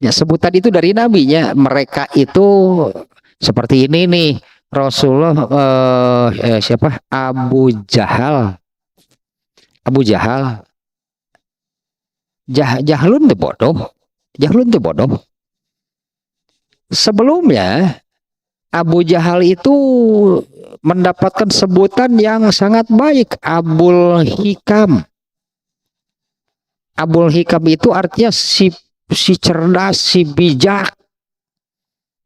Ya, sebutan itu dari Nabinya. Mereka itu seperti ini nih. Rasulullah siapa? Abu Jahal. Jahlun tuh bodoh. Sebelumnya Abu Jahal itu mendapatkan sebutan yang sangat baik, Abul Hikam. Abul Hikam itu artinya si cerdas, si bijak.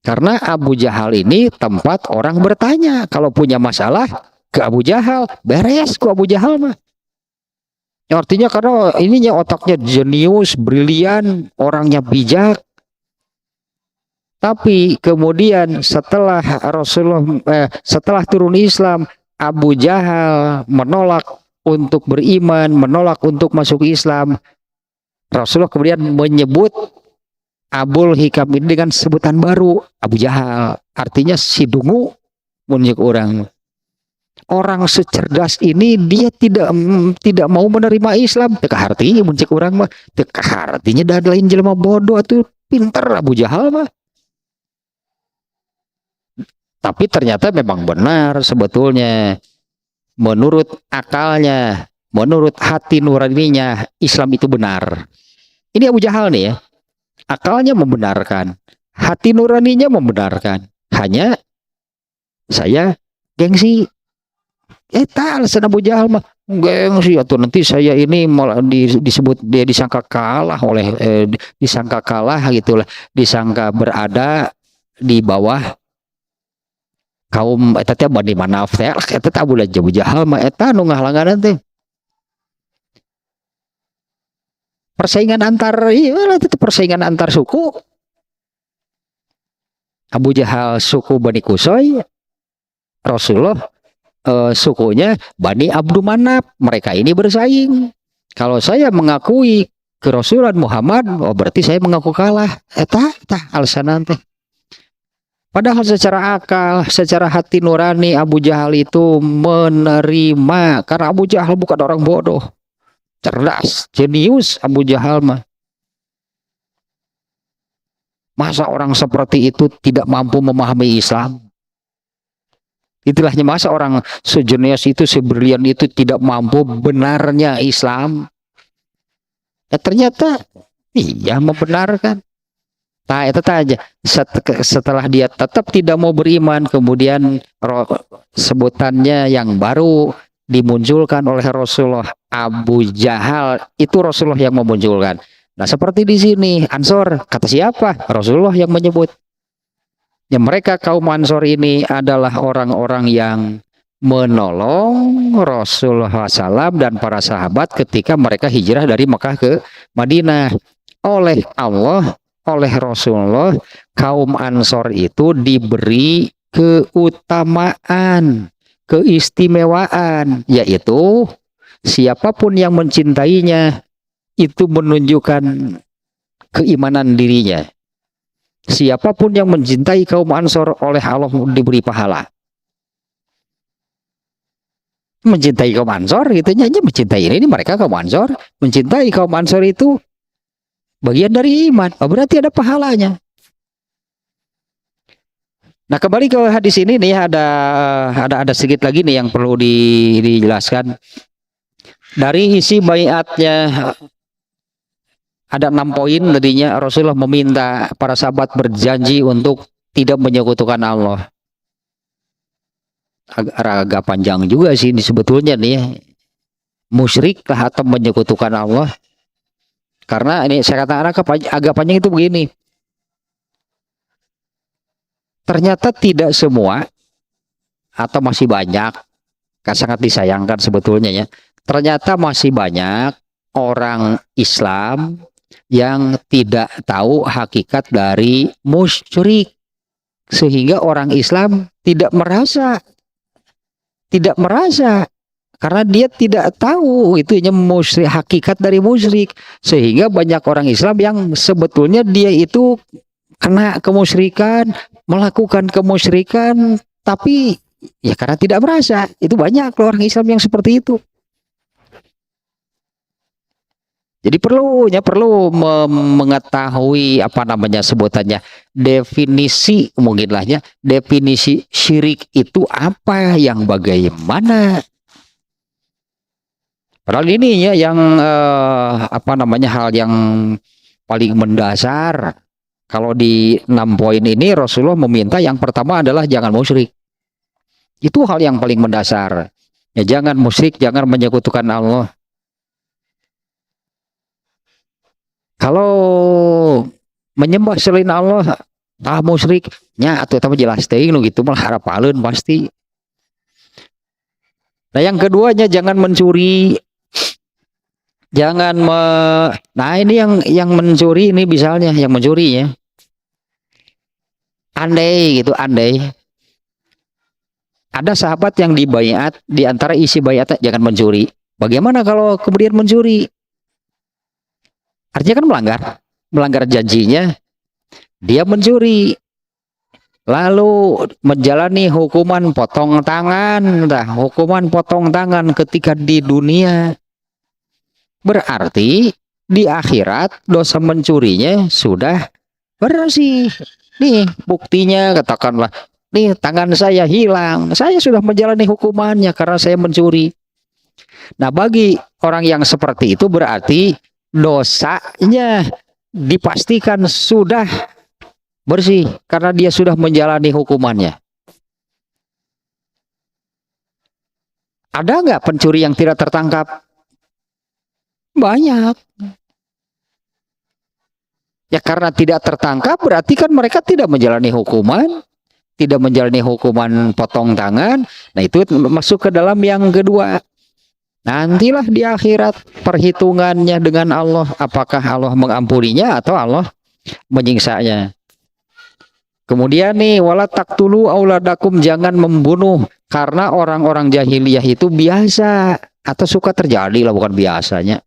Karena Abu Jahal ini tempat orang bertanya kalau punya masalah ke Abu Jahal, beres ke Abu Jahal mah. Artinya karena ininya otaknya jenius, brilian, orangnya bijak. Tapi kemudian setelah setelah turun Islam, Abu Jahal menolak untuk beriman, menolak untuk masuk Islam. Rasulullah kemudian menyebut Abul Hikam ini dengan sebutan baru, Abu Jahal. Artinya si dungu, munjuk orang. orang secerdas ini dia tidak mau menerima Islam. Teka artinya mencek orang mah, teka artinya dan lain jelema bodoh atau pinter Abu Jahal mah. Tapi ternyata memang benar sebetulnya menurut akalnya, menurut hati nuraninya Islam itu benar. Ini Abu Jahal nih ya, akalnya membenarkan, hati nuraninya membenarkan. Hanya saya gengsi. Tak alasan Abu Jahal mah gengsi atau nanti saya ini malah disebut dia disangka kalah oleh disangka kalah gitulah, disangka berada di bawah kaum eta teh Bani Manaf teh eta teh Abu Jahal mah eta nu ngahalangan teh persaingan antar iya itu persaingan antar suku. Abu Jahal suku Bani Kusoy, Rasulullah sukunya Bani Abdul Manaf, mereka ini bersaing. Kalau saya mengakui kerasulan Muhammad, oh berarti saya mengaku kalah. Eta alasan teh. Padahal secara akal, secara hati nurani Abu Jahal itu menerima, karena Abu Jahal bukan orang bodoh, cerdas, jenius Abu Jahal mah. Masa orang seperti itu tidak mampu memahami Islam? Itulahnya masa orang sejenius itu, sebrilian itu tidak mampu benarnya Islam. Ya ternyata iya membenarkan. Nah itu aja. Setelah dia tetap tidak mau beriman, kemudian sebutannya yang baru dimunculkan oleh Rasulullah, Abu Jahal, itu Rasulullah yang memunculkan. Nah seperti di sini Ansor, kata siapa? Rasulullah yang menyebut. Ya mereka kaum Ansor ini adalah orang-orang yang menolong Rasulullah SAW dan para sahabat ketika mereka hijrah dari Mekah ke Madinah. Oleh Allah, oleh Rasulullah, kaum Ansor itu diberi keutamaan, keistimewaan, yaitu siapapun yang mencintainya itu menunjukkan keimanan dirinya. Siapapun yang mencintai kaum Ansor oleh Allah diberi pahala. Mencintai kaum Ansor gitu aja, mencintai ini mereka kaum Ansor, mencintai kaum Ansor itu bagian dari iman. Oh, berarti ada pahalanya. Nah, kembali ke hadis ini nih ada sedikit lagi nih yang perlu dijelaskan. Dari isi baiatnya ada 6 poin tadinya. Rasulullah meminta para sahabat berjanji untuk tidak menyekutukan Allah. Agak panjang juga sih ini sebetulnya nih ya. Musyrik lah atau menyekutukan Allah. Karena ini saya katakan agak panjang itu begini. Ternyata tidak semua atau masih banyak, kan sangat disayangkan sebetulnya ya. Ternyata masih banyak orang Islam yang tidak tahu hakikat dari musyrik, sehingga orang Islam tidak merasa karena dia tidak tahu itunya musyrik, hakikat dari musyrik, sehingga banyak orang Islam yang sebetulnya dia itu kena kemusyrikan, melakukan kemusyrikan, tapi ya karena tidak merasa. Itu banyak orang Islam yang seperti itu. Jadi perlu mengetahui apa namanya sebutannya, definisi mungkin lahnya, definisi syirik itu apa, yang bagaimana. Padahal ini ya yang apa namanya hal yang paling mendasar. Kalau di 6 poin ini Rasulullah meminta yang pertama adalah jangan musyrik. Itu hal yang paling mendasar. Ya jangan musyrik, jangan menyekutukan Allah. Kalau menyembah selain Allah musyriknya atau tapi jelas teh nu gitu malah harapaleun pasti. Nah yang keduanya jangan mencuri. Nah ini yang mencuri ini misalnya yang mencuri ya. Andai ada sahabat yang dibaiat, di antara isi baiatnya jangan mencuri. Bagaimana kalau kemudian mencuri? Artinya kan melanggar janjinya, dia mencuri. lalu menjalani hukuman potong tangan. Nah, hukuman potong tangan ketika di dunia, berarti di akhirat dosa mencurinya sudah bersih. Nih buktinya, katakanlah nih tangan saya hilang, saya sudah menjalani hukumannya karena saya mencuri. Nah, bagi orang yang seperti itu berarti dosanya dipastikan sudah bersih karena dia sudah menjalani hukumannya. Ada nggak pencuri yang tidak tertangkap? Banyak. Ya karena tidak tertangkap berarti kan mereka tidak menjalani hukuman, tidak menjalani hukuman potong tangan. Nah, itu masuk ke dalam yang kedua. Nantilah di akhirat perhitungannya dengan Allah, apakah Allah mengampuninya atau Allah menyiksanya. Kemudian nih, wala taqtulu auladakum, jangan membunuh, karena orang-orang jahiliyah itu biasa atau suka terjadi lah, bukan biasanya.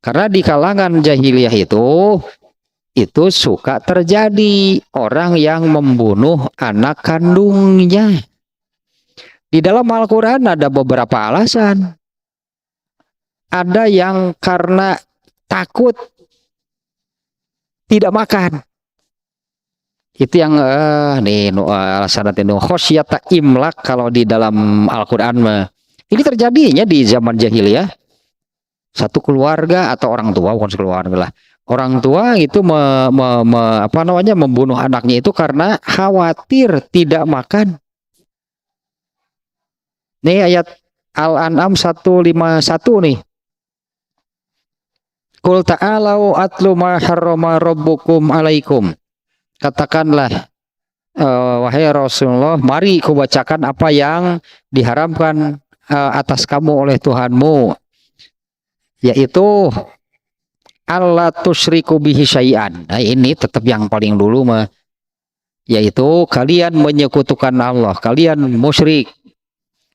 Karena di kalangan jahiliyah itu suka terjadi orang yang membunuh anak kandungnya. Di dalam Al-Quran ada beberapa alasan. Ada yang karena takut tidak makan. Itu yang alasan itu khosyata imlak kalau di dalam Al-Quran. Ini terjadinya di zaman jahiliyah. Satu keluarga atau orang tua, bukan keluarga lah. Orang tua itu membunuh anaknya itu karena khawatir tidak makan. Nih ayat Al-An'am 151 nih. Qul ta'alau atlu ma harrama rabbukum alaikum. Katakanlah, wahai Rasulullah, mari kubacakan apa yang diharamkan atas kamu oleh Tuhanmu, yaitu Allah tusyriku bihi syai'an. Nah, ini tetap yang paling dulu mah, yaitu kalian menyekutukan Allah, kalian musyrik.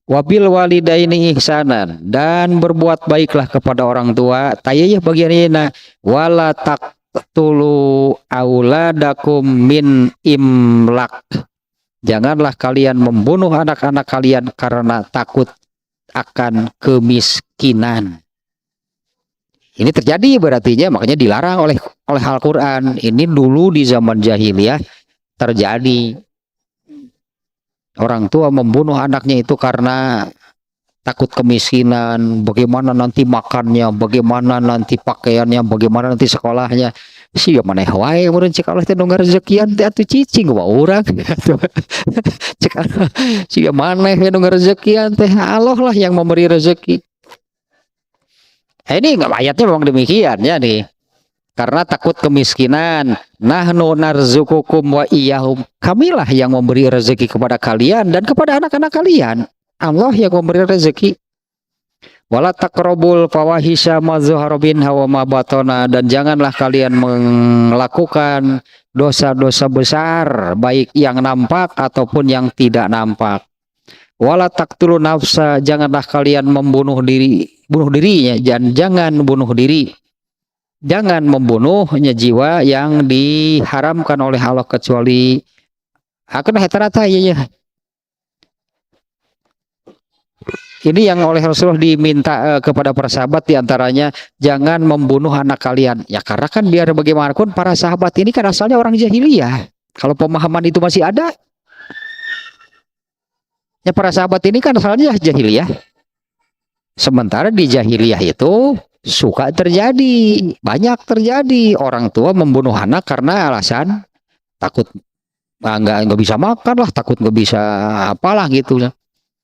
Wabil walidaini ihsanan, dan berbuat baiklah kepada orang tua. Tayyiah bagian ini, wala taqtulu auladakum min imlak. Janganlah kalian membunuh anak-anak kalian karena takut akan kemiskinan. Ini terjadi berarti makanya dilarang oleh Al-Quran. Ini dulu di zaman jahiliyah terjadi. Orang tua membunuh anaknya itu karena takut kemiskinan, bagaimana nanti makannya, bagaimana nanti pakaiannya, bagaimana nanti sekolahnya. Siga maneh wae meureun cek Allah teh nu ngarezekian teh atuh cicing wa urang. Cek siga maneh nu ngarezekian teh Allah lah yang memberi rezeki. Ini ayatnya memang demikian ya nih. Karena takut kemiskinan, nahnu narzukukum wa iyyahum, kamilah yang memberi rezeki kepada kalian dan kepada anak-anak kalian. Allah yang memberi rezeki. Wala taqrabul fawahisha ma dzahara minha wa ma batana, dan janganlah kalian melakukan dosa-dosa besar, baik yang nampak ataupun yang tidak nampak. Wala taqtulun nafsa, janganlah kalian bunuh dirinya, jangan bunuh diri. Jangan membunuhnya jiwa yang diharamkan oleh Allah kecuali akan rata-rata ya. Ini yang oleh Rasulullah diminta kepada para sahabat, diantaranya jangan membunuh anak kalian. Ya karena kan biar bagaimanapun para sahabat ini kan asalnya orang jahiliyah. Kalau pemahaman itu masih ada, ya para sahabat ini kan asalnya jahiliyah. Sementara di jahiliyah itu suka terjadi, banyak terjadi orang tua membunuh anak karena alasan takut nggak bisa makan lah, takut nggak bisa apalah gitu.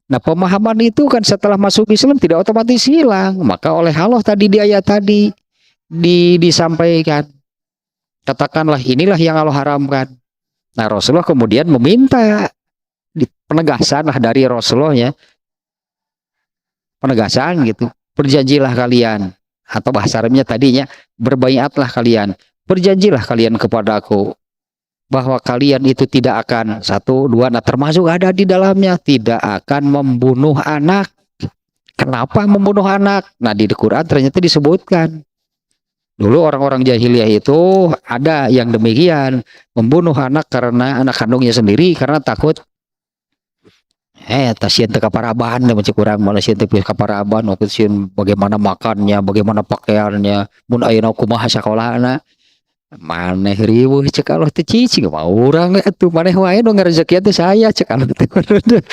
Nah pemahaman itu kan setelah masuk Islam tidak otomatis hilang, maka oleh Allah tadi di ayat tadi disampaikan, katakanlah inilah yang Allah haramkan. Nah Rasulullah kemudian meminta penegasan lah dari Rasulullah ya, penegasan gitu, berjanjilah kalian, atau bahasa Arabnya tadinya berbaiatlah kalian, berjanjilah kalian kepada aku bahwa kalian itu tidak akan satu dua, nah termasuk ada di dalamnya tidak akan membunuh anak. Kenapa membunuh anak? Nah di Quran ternyata disebutkan Dulu orang-orang jahiliyah itu ada yang demikian, membunuh anak karena anak kandungnya sendiri karena takut tasieun teu kaparaban da macam kurang malah sieun teu kaparaban waktu sieun bagaimana makannya, bagaimana pakaiannya, mun ayeuna kumaha sakolahna. Maneh riweuh cek Allah teh cicing mah urang atuh maneh wae nu ngarejekian teh saya cek Allah teh.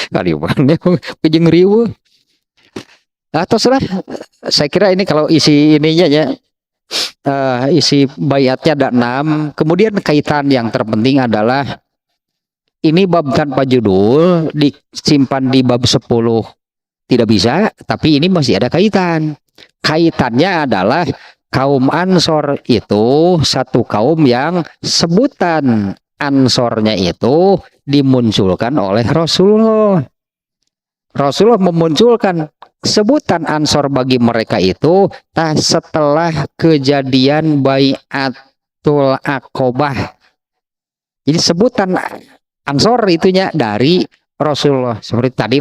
Kali maneh jeung riweuh. Atoslah saya kira ini kalau isi ininya ya isi bayatnya ada 6. Kemudian kaitan yang terpenting adalah ini bab tanpa judul disimpan di bab 10 tidak bisa, tapi ini masih ada kaitan. Kaitannya adalah kaum Ansor itu satu kaum yang sebutan Ansornya itu dimunculkan oleh Rasulullah. Rasulullah memunculkan sebutan Ansor bagi mereka itu setelah kejadian Baiatul Aqobah. Jadi sebutan Ansor itunya dari Rasulullah. Seperti tadi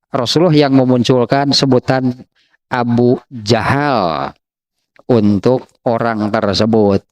Rasulullah yang memunculkan sebutan Abu Jahal untuk orang tersebut.